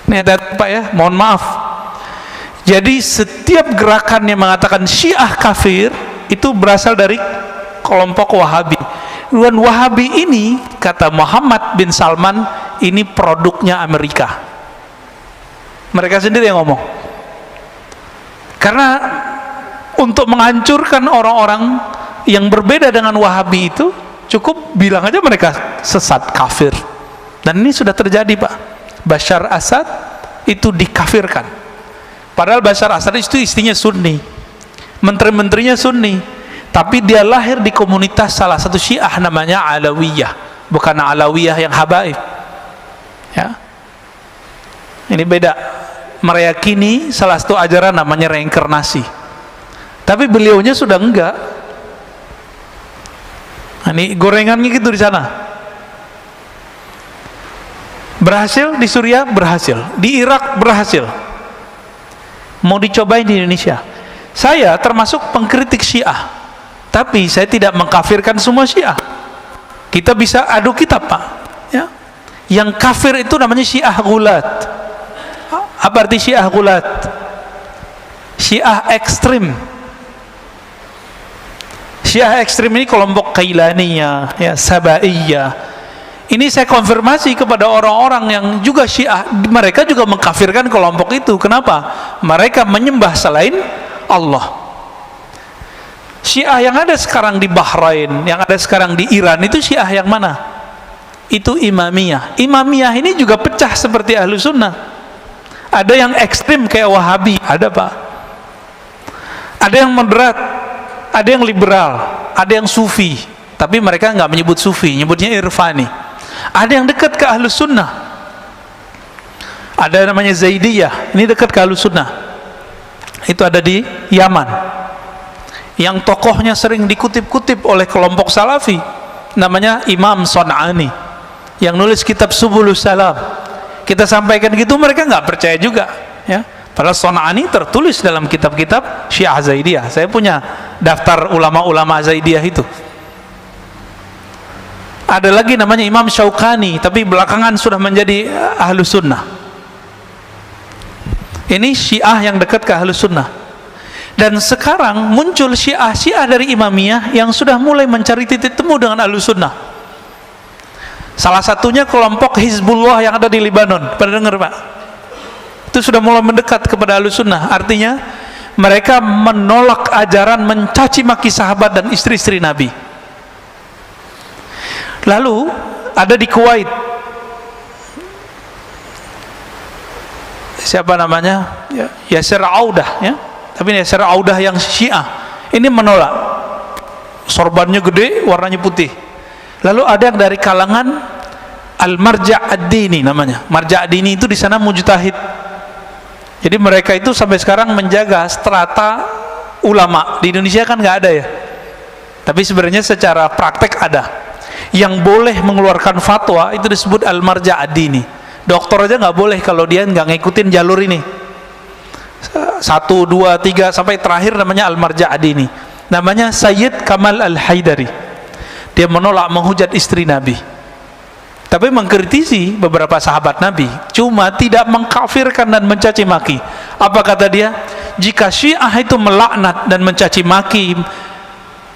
Nih ada Pak ya, mohon maaf. Jadi setiap gerakan yang mengatakan Syiah kafir itu berasal dari kelompok Wahabi. Dan Wahabi ini, kata Muhammad bin Salman, ini produknya Amerika. Mereka sendiri yang ngomong. Karena untuk menghancurkan orang-orang yang berbeda dengan Wahabi itu, cukup bilang aja mereka sesat, kafir. Dan ini sudah terjadi Pak. Bashar Assad itu dikafirkan. Padahal Bashar Assad itu istrinya Sunni, menteri-menterinya Sunni, tapi dia lahir di komunitas salah satu Syiah namanya Alawiyah, bukan Alawiyah yang habaib, ya. Ini beda. Meyakini salah satu ajaran namanya reinkarnasi, tapi beliaunya sudah enggak. Nah, ini gorengannya gitu di sana. Berhasil di Suriah, berhasil di Irak, berhasil. Mau dicobain di Indonesia. Saya termasuk pengkritik Syiah, tapi saya tidak mengkafirkan semua Syiah. Kita bisa adu kitab Pak, ya. Yang kafir itu namanya Syiah Gulat. Apa arti Syiah Gulat? Syiah ekstrim. Syiah ekstrim ini kelompok Kailaniyah, ya, Sabaiyah. Ini saya konfirmasi kepada orang-orang yang juga Syiah, mereka juga mengkafirkan kelompok itu. Kenapa? Mereka menyembah selain Allah. Syiah yang ada sekarang di Bahrain, yang ada sekarang di Iran, itu Syiah yang mana? Itu Imamiyah. Imamiyah ini juga pecah seperti Ahlu Sunnah. Ada yang ekstrim kayak Wahabi, ada Pak. Ada yang moderat, ada yang liberal, ada yang Sufi. Tapi mereka nggak menyebut Sufi, nyebutnya Irfani. Ada yang dekat ke Ahlus Sunnah. Ada namanya Zaidiyah, ini dekat ke Ahlus Sunnah. Itu ada di Yaman. Yang tokohnya sering dikutip-kutip oleh kelompok Salafi, namanya Imam Son'ani, yang nulis kitab Subulus Salam. Kita sampaikan gitu, mereka nggak percaya juga, ya. Padahal Son'ani tertulis dalam kitab-kitab Syiah Zaidiyah. Saya punya daftar ulama-ulama Zaidiyah itu. Ada lagi namanya Imam Syaukani, tapi belakangan sudah menjadi Ahlus Sunnah. Ini Syiah yang dekat ke Ahlus Sunnah. Dan sekarang muncul Syiah dari Imamiyah yang sudah mulai mencari titik temu dengan Ahlus Sunnah. Salah satunya kelompok Hizbullah yang ada di Lebanon. Pernah dengar Pak? Itu sudah mulai mendekat kepada Ahlus Sunnah. Artinya mereka menolak ajaran mencaci maki sahabat dan istri-istri Nabi. Lalu ada di Kuwait, siapa namanya? Yasir Audah, ya. Tapi Yasir Audah yang Syiah ini menolak. Sorbannya gede, warnanya putih. Lalu ada yang dari kalangan Al-Marja' ad-Dini namanya. Marja' ad-Dini itu di sana mujtahid. Jadi mereka itu sampai sekarang menjaga strata ulama. Di Indonesia kan nggak ada ya, tapi sebenarnya secara praktek ada. Yang boleh mengeluarkan fatwa itu disebut al-marja' ad-dini. Dokter aja nggak boleh kalau dia nggak ngikutin jalur ini. 1, 2, 3 sampai terakhir namanya al-marja' ad-dini. Namanya Sayyid Kamal Al-Haidari. Dia menolak menghujat istri Nabi, tapi mengkritisi beberapa sahabat Nabi, cuma tidak mengkafirkan dan mencaci maki. Apa kata dia? Jika Syiah itu melaknat dan mencaci maki,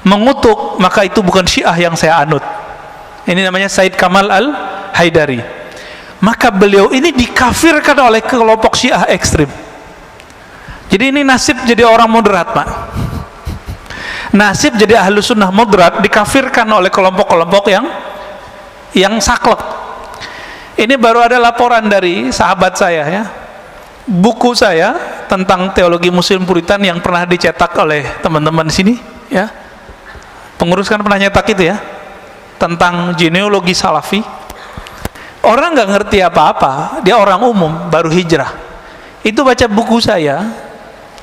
mengutuk, maka itu bukan Syiah yang saya anut. Ini namanya Sayyid Kamal Al-Haidari. Maka beliau ini dikafirkan oleh kelompok Syiah ekstrim. Jadi ini nasib jadi orang moderat, Pak. Nasib jadi ahlu sunnah moderat dikafirkan oleh kelompok-kelompok yang saklek. Ini baru ada laporan dari sahabat saya ya. Buku saya tentang teologi Muslim Puritan yang pernah dicetak oleh teman-teman di sini ya. Pengurus kan pernah nyetak itu ya. Tentang genealogi Salafi. Orang nggak ngerti apa-apa, dia orang umum baru hijrah. Itu baca buku saya,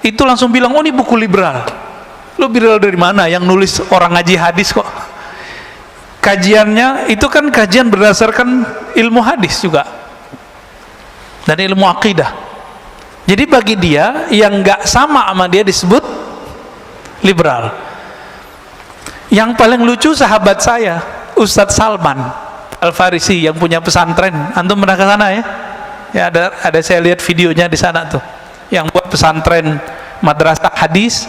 itu langsung bilang, "Oh, ini buku liberal." Lu liberal dari mana? Yang nulis orang ngaji hadis kok. Kajiannya itu kan kajian berdasarkan ilmu hadis juga dan ilmu akidah. Jadi bagi dia yang nggak sama dia disebut liberal. Yang paling lucu sahabat saya Ustadz Salman Al-Farisi yang punya pesantren. Antum pernah ke sana ya? Ya ada saya lihat videonya di sana tuh. Yang buat pesantren madrasah hadis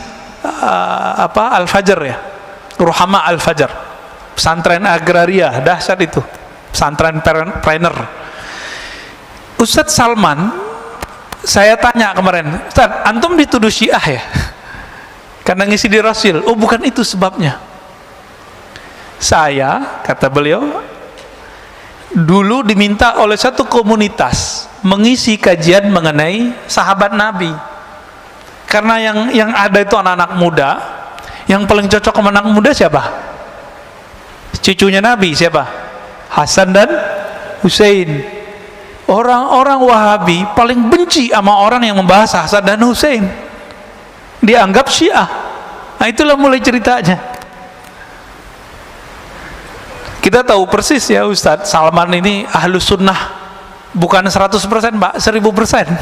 Al-Fajr ya. Ruhama Al-Fajr. Pesantren agraria, dahsyat itu. Pesantren trainer. Ustadz Salman, saya tanya kemarin, Ustadz, antum dituduh Syiah ya? Karena ngisi di Rasul. Oh, bukan itu sebabnya. Saya, kata beliau, dulu diminta oleh satu komunitas mengisi kajian mengenai sahabat Nabi. Karena yang ada itu anak-anak muda, yang paling cocok sama anak muda siapa? Cucunya Nabi siapa? Hasan dan Husain. Orang-orang Wahabi paling benci sama orang yang membahas Hasan dan Husain. Dianggap Syiah. Nah, itulah mulai ceritanya. Kita tahu persis ya, Ustadz Salman ini ahlus sunnah bukan 100% Mbak, 1000%.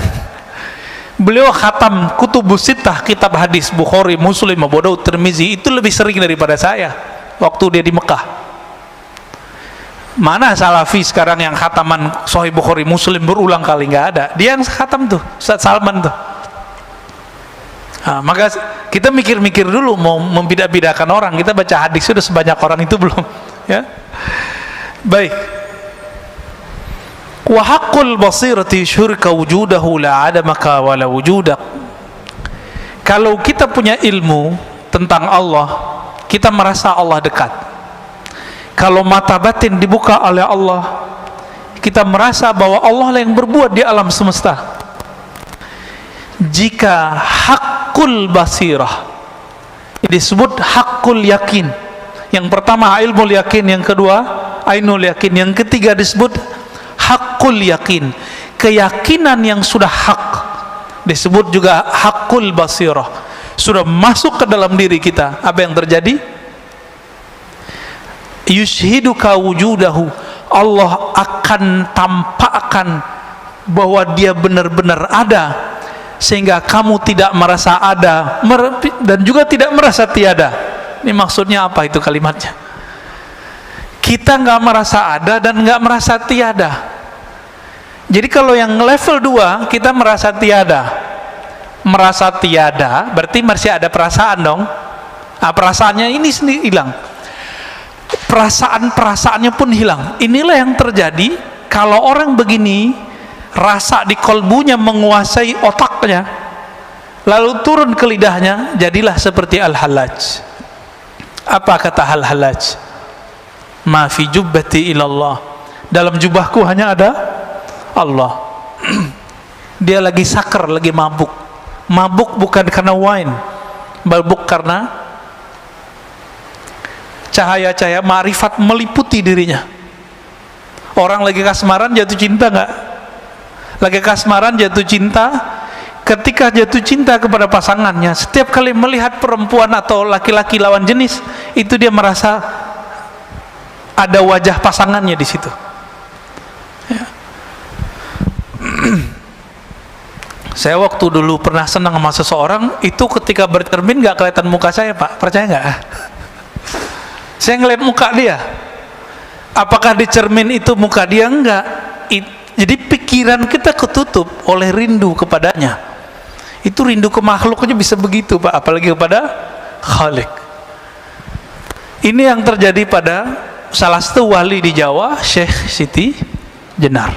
Beliau khatam kutubus sittah, kitab hadis Bukhari, Muslim, Abu Daud, Tirmizi itu lebih sering daripada saya waktu dia di Mekah. Mana Salafi sekarang yang khataman Sahih Bukhari, Muslim berulang kali? Nggak ada. Dia yang khatam tuh, Ustaz Salman tuh. Nah, maka kita mikir-mikir dulu mau membidah-bidahkan orang. Kita baca hadis sudah sebanyak orang itu belum? Ya, baik. Wa haqqul basirati syurka wujudahu la adamaka wa la wujudak. Kalau kita punya ilmu tentang Allah, kita merasa Allah dekat. Kalau mata batin dibuka oleh Allah, kita merasa bahwa Allah lah yang berbuat di alam semesta. Jika haqqul basirah disebut haqqul yakin. Yang pertama ilmu yakin, yang kedua ainul yakin, yang ketiga disebut haqqul yakin, keyakinan yang sudah hak, disebut juga haqqul basirah, sudah masuk ke dalam diri kita. Apa yang terjadi? Yushhiduka wujudahu, Allah akan tampakkan bahwa dia benar-benar ada, sehingga kamu tidak merasa ada dan juga tidak merasa tiada. Ini maksudnya apa itu kalimatnya? Kita nggak merasa ada dan nggak merasa tiada. Jadi kalau yang level 2 kita merasa tiada. Merasa tiada berarti masih ada perasaan dong. Nah, perasaannya ini sendiri hilang. Perasaannya pun hilang. Inilah yang terjadi kalau orang begini, rasa di kolbunya menguasai otaknya, lalu turun ke lidahnya, jadilah seperti Al-Hallaj. Apa kata Al-Hallaj? Ma fi jubbati ilallah, dalam jubahku hanya ada Allah. Dia lagi sakar, lagi mabuk. Mabuk bukan karena wine, mabuk karena cahaya-cahaya ma'rifat meliputi dirinya. Orang lagi kasmaran jatuh cinta nggak? Lagi kasmaran jatuh cinta, ketika jatuh cinta kepada pasangannya, setiap kali melihat perempuan atau laki-laki lawan jenis, itu dia merasa ada wajah pasangannya di situ. Ya. Saya waktu dulu pernah senang sama seseorang, itu ketika bercermin nggak kelihatan muka saya, Pak. Percaya nggak? Saya ngeliat muka dia. Apakah di cermin itu muka dia? Enggak. Jadi pikiran kita ketutup oleh rindu kepadanya. Itu rindu ke makhluknya bisa begitu, Pak. Apalagi kepada Khalik. Ini yang terjadi pada salah satu wali di Jawa, Syekh Siti Jenar.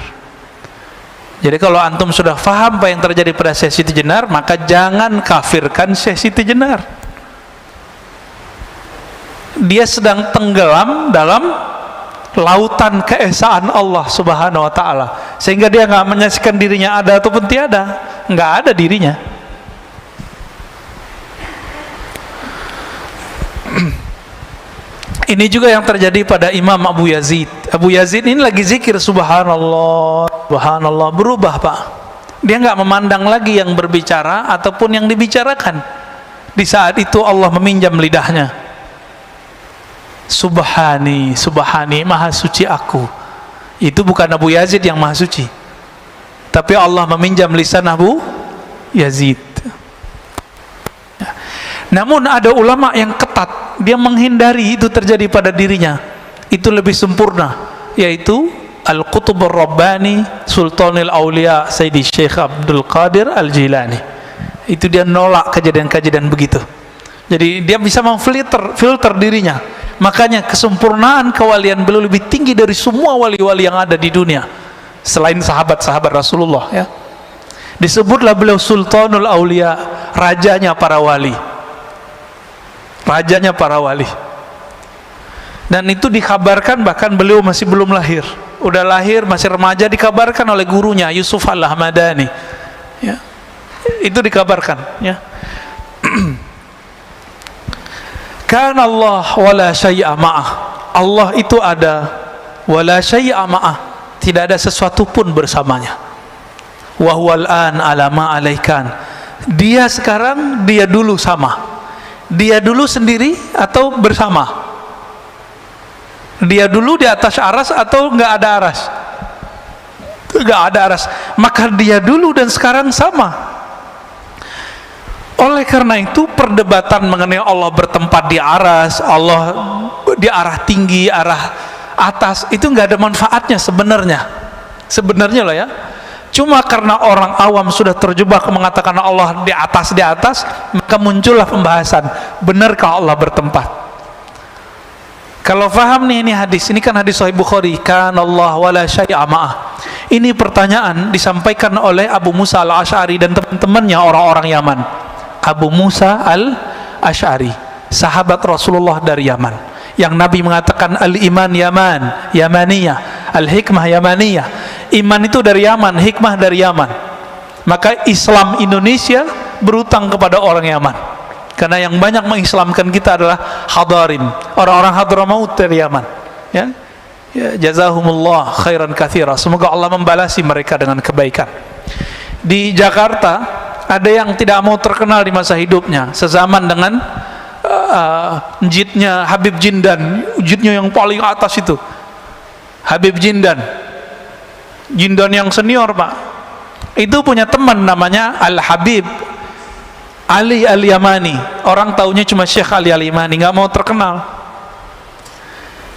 Jadi kalau antum sudah faham apa yang terjadi pada Syekh Siti Jenar, maka jangan kafirkan Syekh Siti Jenar. Dia sedang tenggelam dalam lautan keesaan Allah Subhanahu wa ta'ala, sehingga dia nggak menyaksikan dirinya ada ataupun tiada, nggak ada dirinya. Ini juga yang terjadi pada Imam Abu Yazid. Abu Yazid ini lagi zikir subhanallah, subhanallah, berubah, Pak. Dia nggak memandang lagi yang berbicara ataupun yang dibicarakan. Di saat itu Allah meminjam lidahnya. Subhani, subhani, maha suci aku. Itu bukan Abu Yazid yang maha suci, tapi Allah meminjam lisan Abu Yazid. Namun ada ulama yang ketat, dia menghindari itu terjadi pada dirinya. Itu lebih sempurna, yaitu Al-Qutub Ar-Rabbani Sultanul Aulia Sayyidi Syekh Abdul Qadir Al-Jilani. Itu dia nolak kejadian-kejadian begitu. Jadi dia bisa filter dirinya. Makanya kesempurnaan kewalian beliau lebih tinggi dari semua wali-wali yang ada di dunia selain sahabat-sahabat Rasulullah, ya. Disebutlah beliau Sultanul Aulia, rajanya para wali. Rajanya para wali. Dan itu dikabarkan bahkan beliau masih belum lahir. Udah lahir, masih remaja, dikabarkan oleh gurunya Yusuf Al-Ahmadani, ya. Itu dikabarkan, ya. Kana Allah wala syai'a ma'ah. Allah itu ada, wala syai'a ma'ah, tidak ada sesuatu pun bersamanya. Wa huwal an ala ma alaikan. Dia sekarang, dia dulu sama. Dia dulu sendiri atau bersama? Dia dulu di atas aras atau enggak ada aras? Enggak ada aras. Maka dia dulu dan sekarang sama. Oleh karena itu perdebatan mengenai Allah bertempat di aras, Allah di arah tinggi, arah atas, itu nggak ada manfaatnya sebenarnya. Sebenarnya loh, ya. Cuma karena orang awam sudah terjebak mengatakan Allah di atas, maka muncullah pembahasan, benarkah Allah bertempat? Kalau faham nih ini hadis, ini kan hadis Sahih Bukhari, kan Allah wala syai'a ma'ah. Ini pertanyaan disampaikan oleh Abu Musa Al-Asy'ari dan teman-temannya orang-orang Yaman. Abu Musa Al-Asy'ari, sahabat Rasulullah dari Yaman, yang Nabi mengatakan al-iman Yamaniyah, al-hikmah Yamaniyah. Iman itu dari Yaman, hikmah dari Yaman. Maka Islam Indonesia berutang kepada orang Yaman, karena yang banyak mengislamkan kita adalah Hadarim, orang-orang Hadramaut dari Yaman, ya. Ya, jazahumullah khairan katsira. Semoga Allah membalasi mereka dengan kebaikan. Di Jakarta ada yang tidak mau terkenal di masa hidupnya, sezaman dengan jidnya Habib Jindan, jidnya yang paling atas itu, Habib Jindan yang senior, Pak. Itu punya teman namanya Al-Habib Ali Al-Yamani. Orang taunya cuma Syekh Ali Al-Yamani, nggak mau terkenal.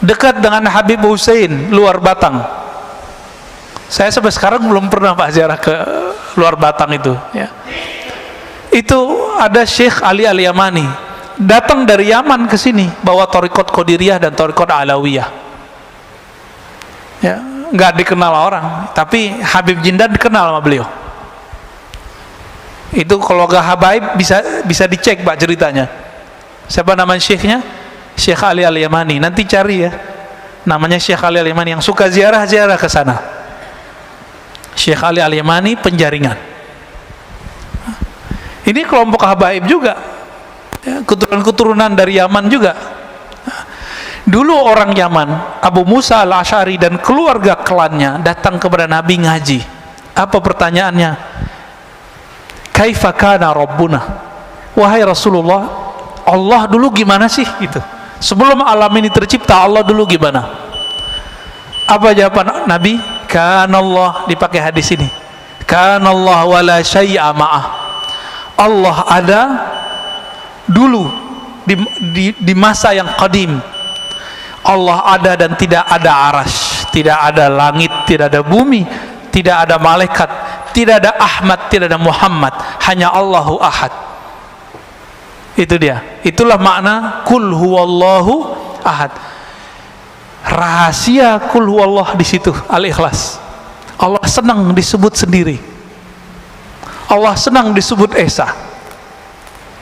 Dekat dengan Habib Hussein, luar Batang. Saya sampai sekarang belum pernah, Pak, ziarah ke luar Batang itu, ya. Itu ada Syekh Ali Al-Yamani datang dari Yaman ke sini bawa thariqat Qadiriyah dan thariqat Alawiyah, ya. Nggak dikenal orang, tapi Habib Jindan dikenal sama beliau. Itu kalau gak habaib bisa dicek, Pak, ceritanya. Siapa nama syekhnya? Syekh Ali Al-Yamani. Nanti cari, ya, namanya Syekh Ali Al-Yamani, yang suka ziarah ke sana. Syekh Ali Al-Yamani Penjaringan. Ini kelompok habaib juga, ya, keturunan dari Yaman juga. Dulu orang Yaman, Abu Musa Al-Asy'ari dan keluarga klannya datang kepada Nabi ngaji. Apa pertanyaannya? kaifa kana rabbuna, wahai Rasulullah, Allah dulu gimana sih gitu, sebelum alam ini tercipta Allah dulu gimana? Apa jawaban Nabi? Kana Allah, dipakai hadis ini, kana Allah wala syai'a ma'ah, Allah ada dulu di masa yang qadim. Allah ada dan tidak ada arasy, tidak ada langit, tidak ada bumi, tidak ada malaikat, tidak ada Ahmad, tidak ada Muhammad, hanya Allahu Ahad. Itu dia. Itulah makna kul huwallahu ahad. Rahasia kul huwallah di situ, Al-Ikhlas. Allah senang disebut sendiri. Allah senang disebut esa.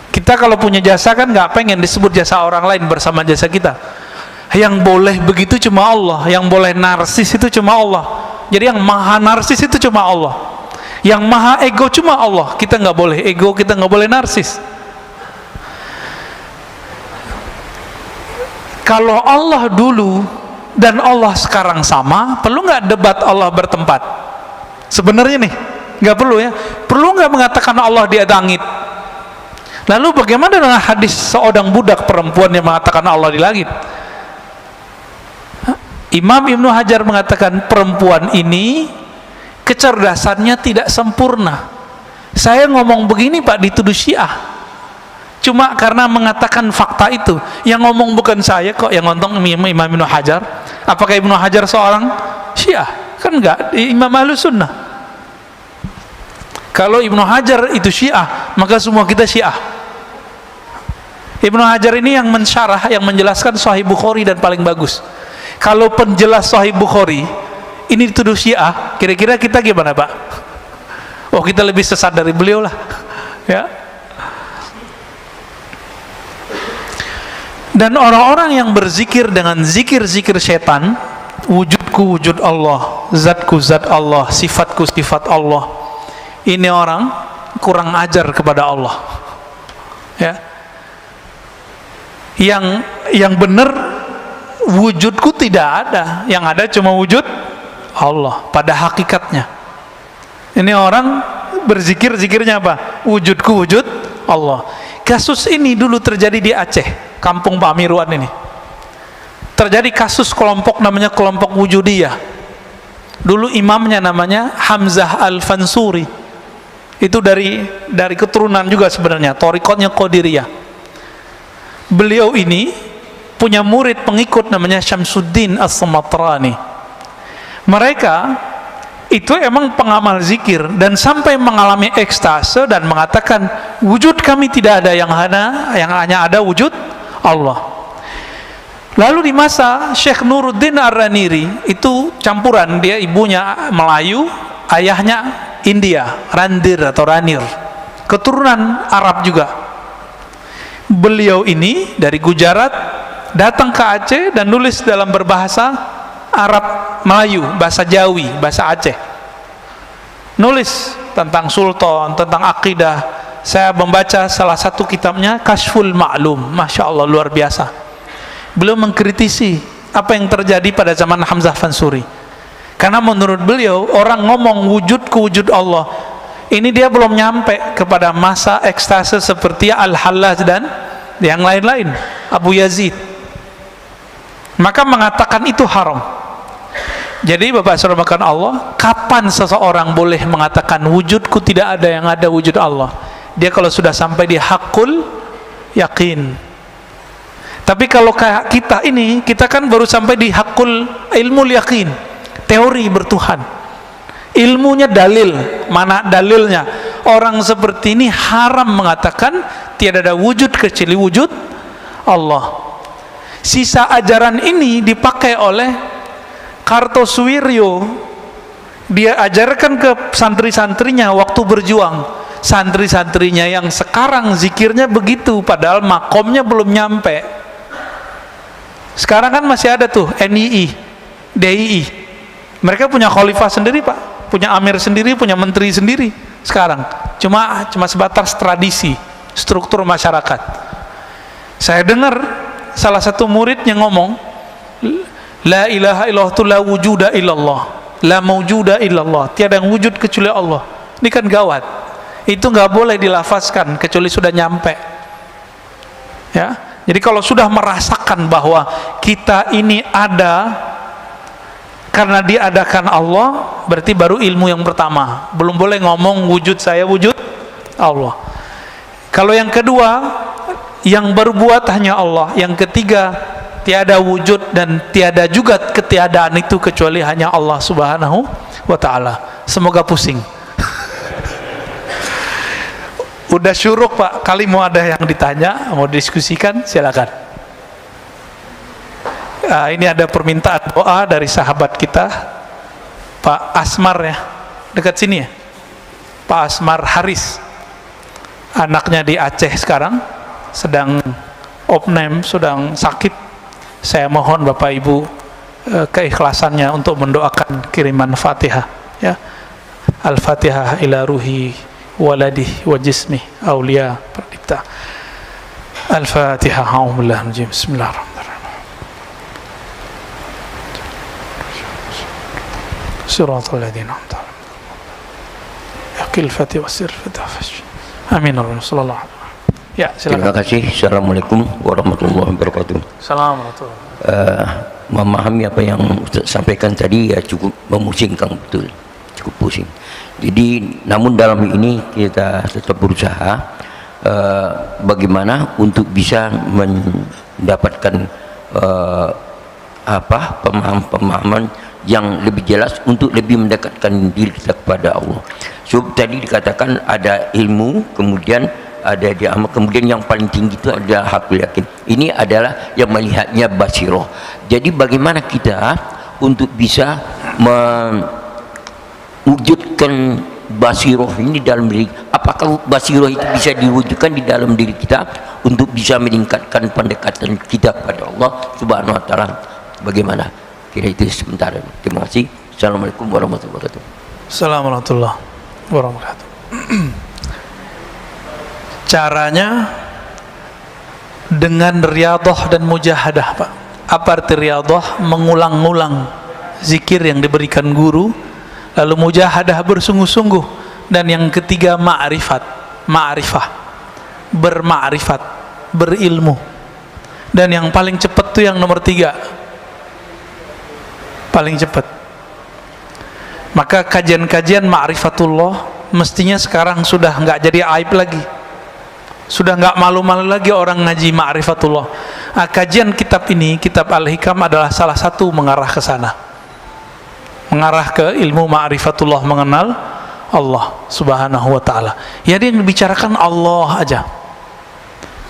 Kita kalau punya jasa kan nggak pengen disebut jasa orang lain bersama jasa kita. Yang boleh begitu cuma Allah, yang boleh narsis itu cuma Allah. Jadi yang maha narsis itu cuma Allah, yang maha ego cuma Allah. Kita nggak boleh ego, kita nggak boleh narsis. Kalau Allah dulu dan Allah sekarang sama, perlu nggak debat Allah bertempat? Sebenarnya nih nggak perlu ya. Perlu nggak mengatakan Allah di langit? Lalu bagaimana dengan hadis seorang budak perempuan yang mengatakan Allah di langit? Imam Ibnu Hajar mengatakan perempuan ini kecerdasannya tidak sempurna. Saya ngomong begini Pak dituduh Syiah, cuma karena mengatakan fakta itu. Yang ngomong bukan saya kok, yang ngomong Imam Ibnu Hajar. Apakah Ibnu Hajar seorang Syiah? Kan enggak, Imam Ahlus Sunnah. Kalau Ibnu Hajar itu Syiah, maka semua kita Syiah. Ibnu Hajar ini yang mensyarah, yang menjelaskan Sahih Bukhari dan paling bagus. Kalau penjelas Sahih Bukhari ini dituduh Syiah, kira-kira kita gimana Pak? Oh, kita lebih sesat dari beliau lah ya. Dan orang-orang yang berzikir dengan zikir-zikir setan, wujudku wujud Allah, zatku zat Allah, sifatku sifat Allah, ini orang kurang ajar kepada Allah ya. Yang benar wujudku tidak ada, yang ada cuma wujud Allah pada hakikatnya. Ini orang berzikir, zikirnya apa? Wujudku wujud Allah. Kasus ini dulu terjadi di Aceh, kampung Pak Mirwan ini. Terjadi kasus kelompok namanya kelompok Wujudiyah. Dulu imamnya namanya Hamzah Al-Fansuri. Itu dari keturunan juga sebenarnya, thariqatnya Qadiriyah. Beliau ini punya murid pengikut namanya Syamsuddin As-Sumatrani. Mereka itu emang pengamal zikir dan sampai mengalami ekstase dan mengatakan wujud kami tidak ada, yang hanya ada wujud Allah. Lalu di masa Syekh Nuruddin Ar-Raniri, itu campuran, dia ibunya Melayu, ayahnya India, Randir atau Ranir, keturunan Arab juga. Beliau ini dari Gujarat datang ke Aceh dan nulis dalam berbahasa Arab Melayu, bahasa Jawi, bahasa Aceh. Nulis tentang sultan, tentang akidah. Saya membaca salah satu kitabnya, Kashful Ma'lum. Masya Allah, luar biasa. Beliau mengkritisi apa yang terjadi pada zaman Hamzah Fansuri. Karena menurut beliau, orang ngomong wujudku wujud Allah, ini dia belum nyampe kepada masa ekstase seperti Al-Hallaj dan yang lain-lain, Abu Yazid. Maka mengatakan itu haram. Jadi Bapak Saudara makan Allah, kapan seseorang boleh mengatakan wujudku tidak ada, yang ada wujud Allah? Dia kalau sudah sampai di hakul yakin. Tapi kalau kayak kita ini, kita kan baru sampai di hakul ilmu yakin, teori bertuhan. Ilmunya dalil, mana dalilnya? Orang seperti ini haram mengatakan tiada ada wujud kecuali wujud Allah. Sisa ajaran ini dipakai oleh Kartosuwiryo. Dia ajarkan ke santri-santrinya waktu berjuang. Santri-santrinya yang sekarang zikirnya begitu, padahal makomnya belum nyampe. Sekarang kan masih ada tuh NII, DII. Mereka punya khalifah sendiri Pak, punya amir sendiri, punya menteri sendiri. Sekarang cuma sebatas tradisi, struktur masyarakat. Saya dengar salah satu murid yang ngomong, la ilaha illallah tu la wujuda illallah, la mawjuda illallah, tiada yang wujud kecuali Allah. Ini kan gawat. itu nggak boleh dilafazkan kecuali sudah nyampe. Ya, jadi kalau sudah merasakan bahwa kita ini ada karena diadakan Allah, berarti baru ilmu yang pertama. Belum boleh ngomong wujud saya, wujud Allah. Kalau yang kedua, yang berbuat hanya Allah. Yang ketiga, tiada wujud dan tiada juga ketiadaan itu kecuali hanya Allah Subhanahu wa ta'ala. Semoga pusing. Udah syuruk Pak, kali mau ada yang ditanya, mau diskusikan, silakan. Ini ada permintaan doa dari sahabat kita Pak Asmar, ya, dekat sini ya, Pak Asmar Haris, anaknya di Aceh sekarang sedang opname, sedang sakit. Saya mohon Bapak Ibu keikhlasannya untuk mendoakan kiriman Fatihah, ya. Al-Fatihah ila ruhi waladih wa jismih aulia perdipta. Al-Fatihah. Bismillahirrahmanirrahim. Siratal ladzina an'amta 'alaihim. Yaqil Fatihah wasir Fatihah. Amin. Sallallahu. Ya, silakan. Terima kasih. Assalamualaikum warahmatullahi wabarakatuh. Assalamualaikum. Memahami apa yang Ustaz sampaikan tadi ya cukup memusingkan, betul, cukup pusing. Jadi namun dalam ini kita tetap berusaha bagaimana untuk bisa mendapatkan pemahaman yang lebih jelas untuk lebih mendekatkan diri kita kepada Allah. So tadi dikatakan ada ilmu, kemudian ada diamal, kemudian yang paling tinggi itu adalah hakul yakin. Ini adalah yang melihatnya basirah. Jadi bagaimana kita untuk bisa mewujudkan basirah ini dalam diri? Apakah basirah itu bisa diwujudkan di dalam diri kita untuk bisa meningkatkan pendekatan kita kepada Allah Subhanahu wa ta'ala? Bagaimana? Kira itu sebentar. Terima kasih. Assalamualaikum warahmatullahi wabarakatuh. Assalamualaikum warahmatullahi wabarakatuh. Caranya dengan riyadhah dan mujahadah, Pak. Apa arti riyadhah? Mengulang-ulang zikir yang diberikan guru, lalu mujahadah bersungguh-sungguh, dan yang ketiga ma'rifah, berma'rifat, berilmu. Dan yang paling cepat itu yang nomor 3, paling cepat. Maka kajian-kajian ma'rifatullah mestinya sekarang sudah nggak jadi aib lagi, sudah nggak malu-malu lagi orang ngaji ma'rifatullah. Kajian kitab ini, kitab Al-Hikam, adalah salah satu mengarah ke sana, mengarah ke ilmu ma'rifatullah, mengenal Allah Subhanahu wa ta'ala. Ya, dia bicarakan Allah aja,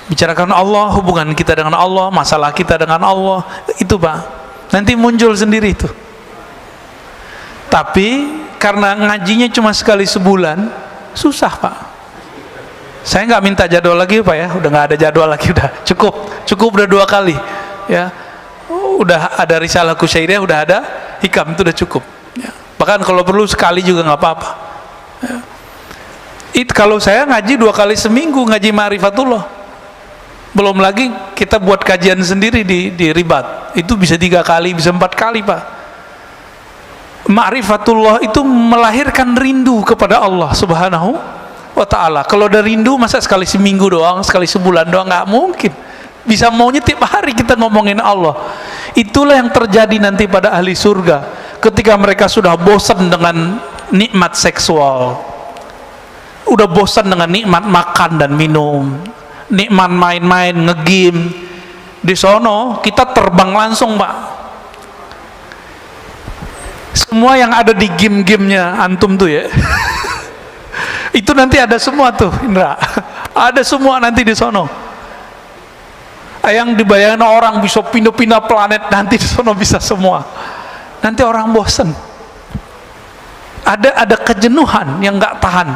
bicarakan Allah, hubungan kita dengan Allah, masalah kita dengan Allah, itu Pak. Nanti muncul sendiri itu. Tapi karena ngajinya cuma sekali sebulan, susah Pak. Saya nggak minta jadwal lagi Pak, ya, udah nggak ada jadwal lagi, udah cukup udah 2 kali, ya. Udah ada risalah Kusyairiyah, udah ada hikam, itu udah cukup, ya. Bahkan kalau perlu sekali juga nggak apa-apa, ya. Kalau saya ngaji 2 kali seminggu, ngaji ma'rifatullah. Belum lagi kita buat kajian sendiri di Ribat, itu bisa 3 kali, bisa 4 kali Pak. Ma'rifatullah itu melahirkan rindu kepada Allah Subhanahu wa ta'ala. Kalau ada rindu, masa sekali seminggu doang, sekali sebulan doang? Nggak mungkin. Bisa maunya tiap hari kita ngomongin Allah. Itulah yang terjadi nanti pada ahli surga, ketika mereka sudah bosan dengan nikmat seksual, udah bosan dengan nikmat makan dan minum, nikmat main-main, ngegame. Di sono kita terbang langsung Pak. Semua yang ada di game-gamenya antum tuh, ya. Itu nanti ada semua tuh, Indra. Ada semua nanti di sono. Yang dibayangkan orang bisa pindah-pindah planet, nanti di sono bisa semua. Nanti orang bosen. Ada kejenuhan yang nggak tahan.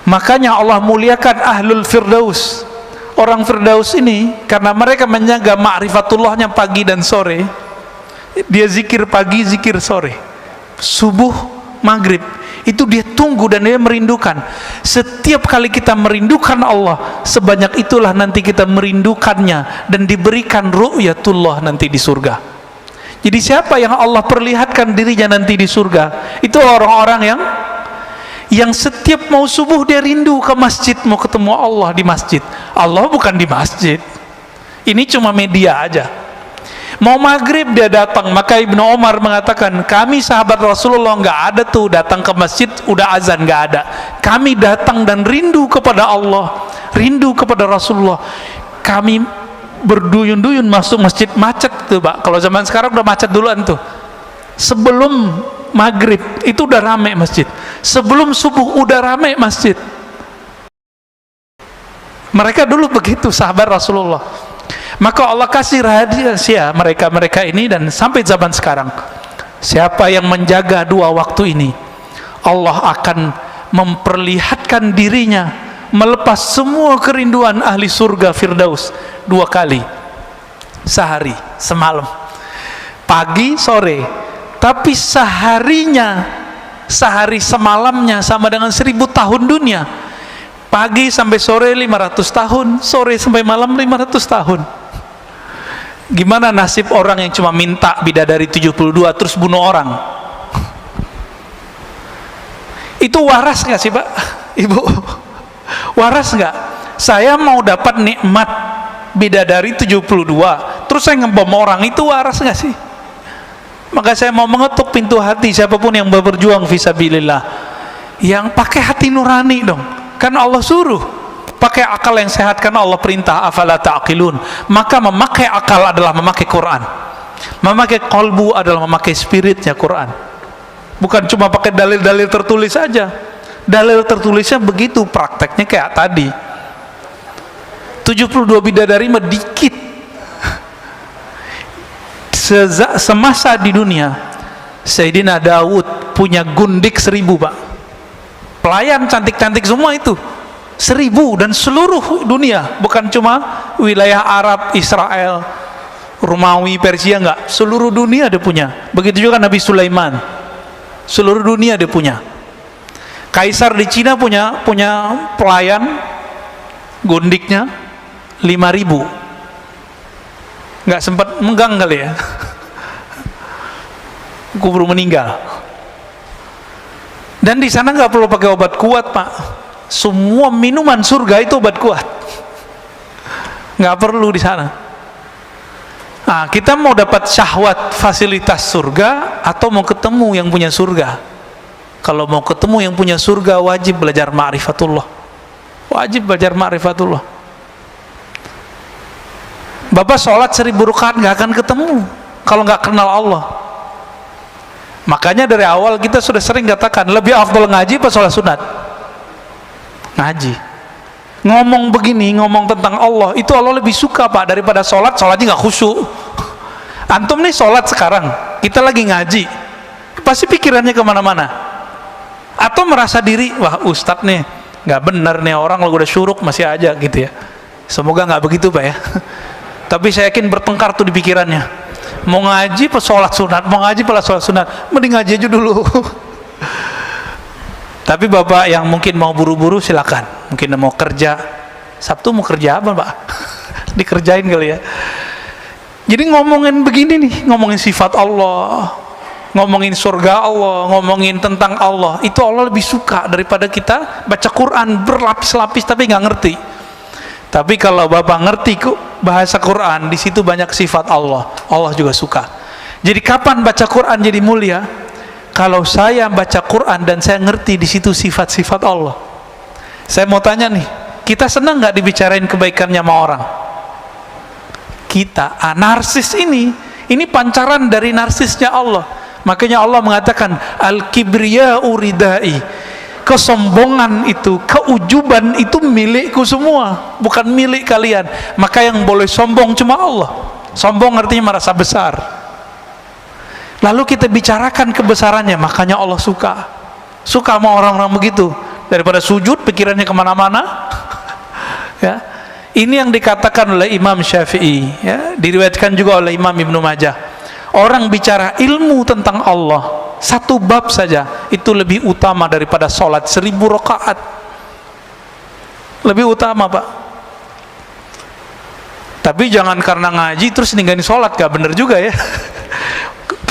Makanya Allah muliakan ahlul firdaus. Orang firdaus ini karena mereka menjaga ma'rifatullahnya pagi dan sore. Dia zikir pagi, zikir sore, subuh, maghrib. Itu dia tunggu dan dia merindukan. Setiap kali kita merindukan Allah, sebanyak itulah nanti kita merindukannya dan diberikan ru'yatullah nanti di surga. Jadi siapa yang Allah perlihatkan dirinya nanti di surga? Itu orang-orang yang setiap mau subuh dia rindu ke masjid, mau ketemu Allah di masjid. Allah bukan di masjid, ini cuma media aja. Mau maghrib dia datang. Maka Ibnu Umar mengatakan, kami sahabat Rasulullah nggak ada tuh datang ke masjid udah azan, nggak ada. Kami datang dan rindu kepada Allah, rindu kepada Rasulullah. Kami berduyun-duyun masuk masjid, macet tuh Pak. Kalau zaman sekarang udah macet duluan tuh. Sebelum maghrib itu udah rame masjid, sebelum subuh udah rame masjid. Mereka dulu begitu sahabat Rasulullah. Maka Allah kasih rahasia mereka ini, dan sampai zaman sekarang siapa yang menjaga dua waktu ini, Allah akan memperlihatkan dirinya melepas semua kerinduan ahli surga Firdaus 2 kali sehari, semalam, pagi sore. Tapi seharinya, sehari semalamnya sama dengan 1000 tahun dunia. Pagi sampai sore 500 tahun, sore sampai malam 500 tahun. Gimana nasib orang yang cuma minta bidadari 72 terus bunuh orang? Itu waras nggak sih Pak, Ibu? Waras nggak? Saya mau dapat nikmat bidadari 72 terus saya ngebom orang, itu waras nggak sih? Maka saya mau mengetuk pintu hati siapapun yang berjuang fisabilillah, yang pakai hati nurani dong. Kan Allah suruh pakai akal yang sehat, kan Allah perintah afala ta'qilun. Maka memakai akal adalah memakai Quran, memakai qalbu adalah memakai spiritnya Quran. Bukan cuma pakai dalil-dalil tertulis saja. Dalil tertulisnya begitu, prakteknya kayak tadi 72 bidadari mah dikit. Semasa di dunia Sayyidina Daud punya gundik 1000 Pak, pelayan cantik-cantik semua itu 1000, dan seluruh dunia, bukan cuma wilayah Arab, Israel, Romawi, Persia, enggak, seluruh dunia dia punya. Begitu juga Nabi Sulaiman, seluruh dunia dia punya. Kaisar di Cina punya pelayan gundiknya 5000. Nggak sempat menggang kali ya, kubur meninggal. Dan di sana nggak perlu pakai obat kuat Pak, semua minuman surga itu obat kuat, nggak perlu di sana. Nah, kita mau dapat syahwat fasilitas surga atau mau ketemu yang punya surga? Kalau mau ketemu yang punya surga, wajib belajar ma'rifatullah, wajib belajar ma'rifatullah. Bapak sholat 1000 rakaat nggak akan ketemu kalau nggak kenal Allah. Makanya dari awal kita sudah sering katakan, lebih afdal ngaji apa sholat sunat? Ngaji. Ngomong begini, ngomong tentang Allah, itu Allah lebih suka Pak daripada sholat. Sholatnya nggak khusyuk. Antum nih sholat sekarang, kita lagi ngaji, pasti pikirannya kemana-mana. Atau merasa diri, wah ustadz nih nggak bener nih, orang kalau udah syuruk masih aja gitu ya. Semoga nggak begitu Pak ya. Tapi saya yakin bertengkar tuh di pikirannya, mau ngaji pas sholat sunat, mau ngaji pas sholat sunat, mending ngaji aja dulu. Tapi Bapak yang mungkin mau buru-buru silakan, mungkin mau kerja, Sabtu mau kerja apa Pak? Dikerjain kali ya. Jadi ngomongin begini nih, ngomongin sifat Allah, ngomongin surga Allah, ngomongin tentang Allah, itu Allah lebih suka daripada kita baca Quran berlapis-lapis tapi nggak ngerti. Tapi kalau Bapak ngerti bahasa Quran, di situ banyak sifat Allah, Allah juga suka. Jadi kapan baca Quran jadi mulia? Kalau saya baca Quran dan saya ngerti di situ sifat-sifat Allah. Saya mau tanya nih, kita senang nggak dibicarain kebaikannya sama orang? Kita, narsis ini pancaran dari narsisnya Allah. Makanya Allah mengatakan al-kibriya'u ridai, kesombongan itu, keujuban itu milikku semua, bukan milik kalian. Maka yang boleh sombong cuma Allah. Sombong artinya merasa besar. Lalu kita bicarakan kebesarannya, makanya Allah suka sama orang-orang begitu. Daripada sujud pikirannya kemana-mana. Ya, ini yang dikatakan oleh Imam Syafi'i, ya, diriwayatkan juga oleh Imam Ibnu Majah. Orang bicara ilmu tentang Allah, satu bab saja itu lebih utama daripada sholat 1000 rakaat. Lebih utama Pak. Tapi jangan karena ngaji terus ninggalin sholat, gak bener juga ya.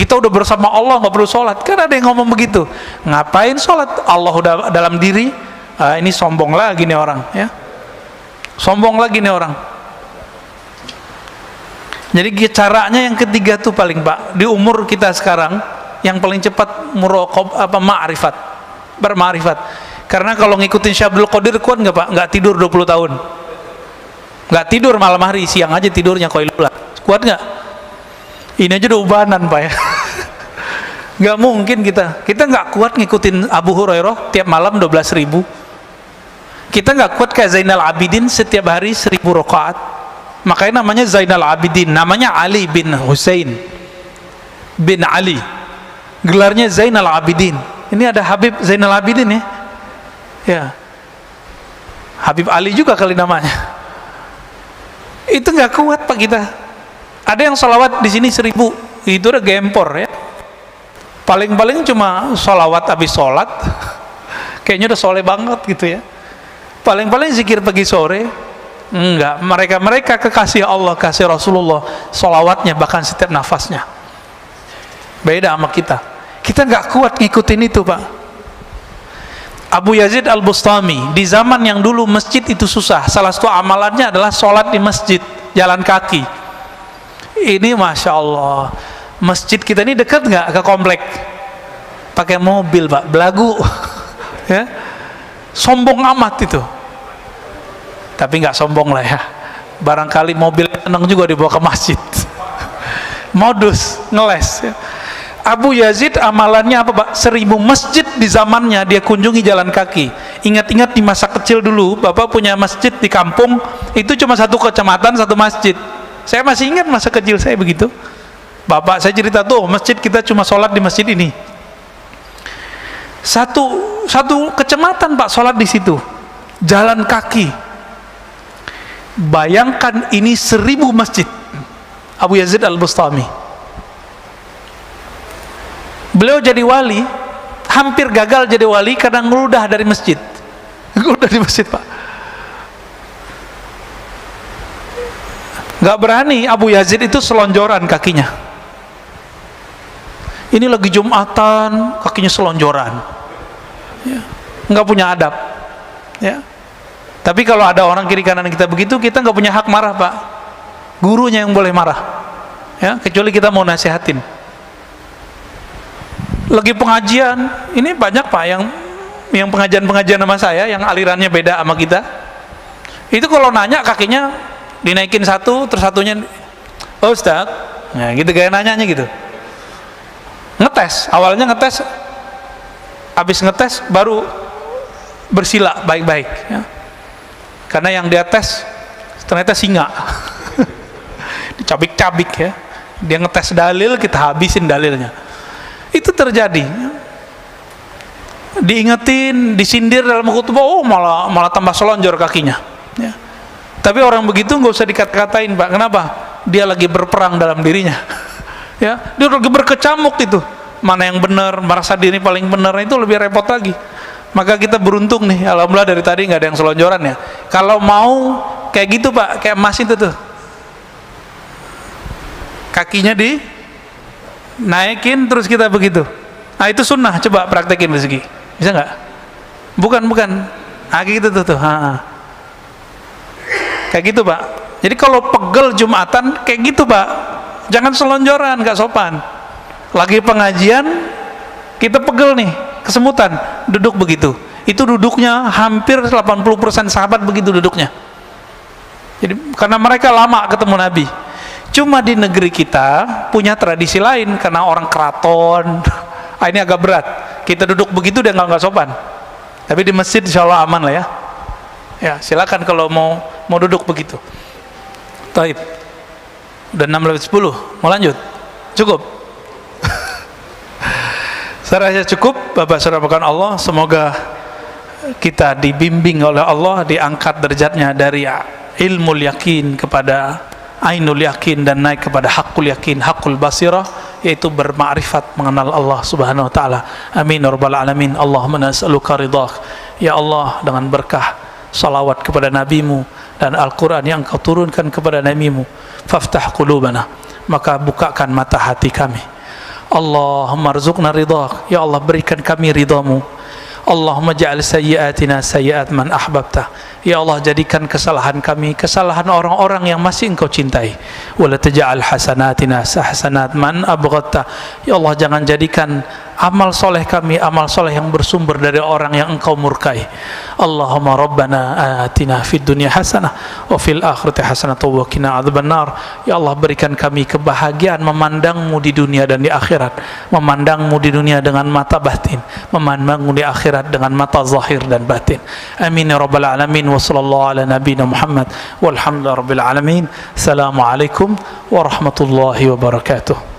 Kita udah bersama Allah, nggak perlu sholat. Kan ada yang ngomong begitu. Ngapain sholat? Allah udah dalam diri. Ini sombong lagi nih orang, ya. Sombong lagi nih orang. Jadi caranya yang ketiga tuh paling Pak, di umur kita sekarang yang paling cepat ma'rifat, berma'rifat. Karena kalau ngikutin Syabdul Qadir kuat nggak Pak? Nggak tidur 20 tahun. Nggak tidur malam hari, siang aja tidurnya Qailullah. Kuat nggak? Ini aja udah ubanan Pak ya. Nggak mungkin kita nggak kuat ngikutin Abu Hurairah tiap malam 12.000. Kita nggak kuat kayak Zainal Abidin setiap hari 1000 rakaat. Makanya namanya Zainal Abidin, namanya Ali bin Husain bin Ali, gelarnya Zainal Abidin. Ini ada Habib Zainal Abidin ya, ya Habib Ali juga kali namanya. Itu nggak kuat Pak kita. Ada yang sholawat di sini 1000, itu udah gempor ya. Paling-paling cuma sholawat habis sholat, kayaknya udah soleh banget gitu ya. Paling-paling zikir pagi sore, enggak. Mereka kekasih Allah, kasih Rasulullah, sholawatnya bahkan setiap nafasnya. Beda sama kita. Kita nggak kuat ngikutin itu Pak. Abu Yazid Al-Bustami, di zaman yang dulu masjid itu susah, salah satu amalannya adalah sholat di masjid, jalan kaki. Ini Masya Allah, masjid kita ini dekat nggak ke komplek? Pakai mobil Pak, belagu. Ya, sombong amat itu. Tapi nggak sombong lah ya, barangkali mobil tenang juga dibawa ke masjid. Modus ngeles ya. Abu Yazid amalannya apa Pak? 1000 masjid di zamannya dia kunjungi jalan kaki. Ingat-ingat di masa kecil dulu Bapak punya masjid di kampung, itu cuma satu kecamatan satu masjid. Saya masih ingat masa kecil saya begitu. Bapak saya cerita tuh, masjid kita cuma sholat di masjid ini. Satu kecamatan Pak sholat di situ, jalan kaki. Bayangkan ini 1000 masjid. Abu Yazid Al-Bustami, beliau jadi wali, hampir gagal jadi wali karena ngeludah dari masjid. Ngeludah di masjid Pak. Gak berani Abu Yazid itu selonjoran kakinya. Ini lagi Jumatan, kakinya selonjoran ya. Nggak punya adab ya. Tapi kalau ada orang kiri kanan kita begitu, kita nggak punya hak marah Pak. Gurunya yang boleh marah ya, kecuali kita mau nasihatin. Lagi pengajian, ini banyak Pak yang pengajian sama saya yang alirannya beda sama kita. Itu kalau nanya kakinya dinaikin satu, terus satunya, oh Ustaz, nah gitu kayak nanyanya gitu. Ngetes, awalnya ngetes, habis ngetes baru bersila baik-baik ya. Karena yang dia tes ternyata singa. Dicabik-cabik ya. Dia ngetes dalil, kita habisin dalilnya. Itu terjadi. Diingetin, disindir dalam khutbah, oh malah tambah selonjor kakinya ya. Tapi orang begitu nggak usah dikata-katain Pak. Kenapa? Dia lagi berperang dalam dirinya. Ya, dia lagi berkecamuk itu. Mana yang benar, merasa diri paling benar, itu lebih repot lagi. Maka kita beruntung nih, alhamdulillah dari tadi nggak ada yang selonjoran ya. Kalau mau kayak gitu Pak, kayak emas itu tuh, kakinya dinaikin terus kita begitu. Nah itu sunnah, coba praktekin rezeki. Bisa nggak? Bukan. Nah gitu tuh. Kayak gitu Pak. Jadi kalau pegel Jumatan kayak gitu Pak, jangan selonjoran, gak sopan. Lagi pengajian kita pegel nih, kesemutan, duduk begitu. Itu duduknya hampir 80% sahabat begitu duduknya. Jadi karena mereka lama ketemu Nabi. Cuma di negeri kita punya tradisi lain karena orang keraton. Ini agak berat. Kita duduk begitu dia nggak sopan. Tapi di masjid insya Allah aman lah ya. Ya silakan kalau mau duduk begitu. Taib. Udah 6:10. Mau lanjut? Cukup. Saya rasa cukup. Bapak saudara Allah, semoga kita dibimbing oleh Allah, diangkat derajatnya dari ilmul yakin kepada ainul yakin dan naik kepada hakul yakin, hakul basirah, yaitu bermakrifat mengenal Allah Subhanahu wa taala. Amin ya rabbal alamin. Allahumma nas'aluka ridhak. Ya Allah, dengan berkah salawat kepada nabimu dan Al-Quran yang kau turunkan kepada nabimu, faftah qulubana, maka bukakan mata hati kami. Allahumma arzuqna ridhak, ya Allah berikan kami ridhamu. Allahumma ja'al sayyiatina sayyiat man ahbabta, ya Allah jadikan kesalahan kami kesalahan orang-orang yang masih Engkau cintai. Wala taj'al hasanatina hasanat man abghadta, ya Allah jangan jadikan amal soleh kami amal soleh yang bersumber dari orang yang Engkau murkai. Allahumma rabbana atina fid dunya hasanah wa fil akhirati hasanah wa qina adzabannar, ya Allah berikan kami kebahagiaan memandangmu di dunia dan di akhirat, memandangmu di dunia dengan mata batin, memandangmu di akhirat dengan mata zahir dan batin. Amin ya rabbal alamin. Wa sallallahu ala nabiyina Muhammad walhamdulillahi rabbil alamin. Assalamualaikum warahmatullahi wabarakatuh.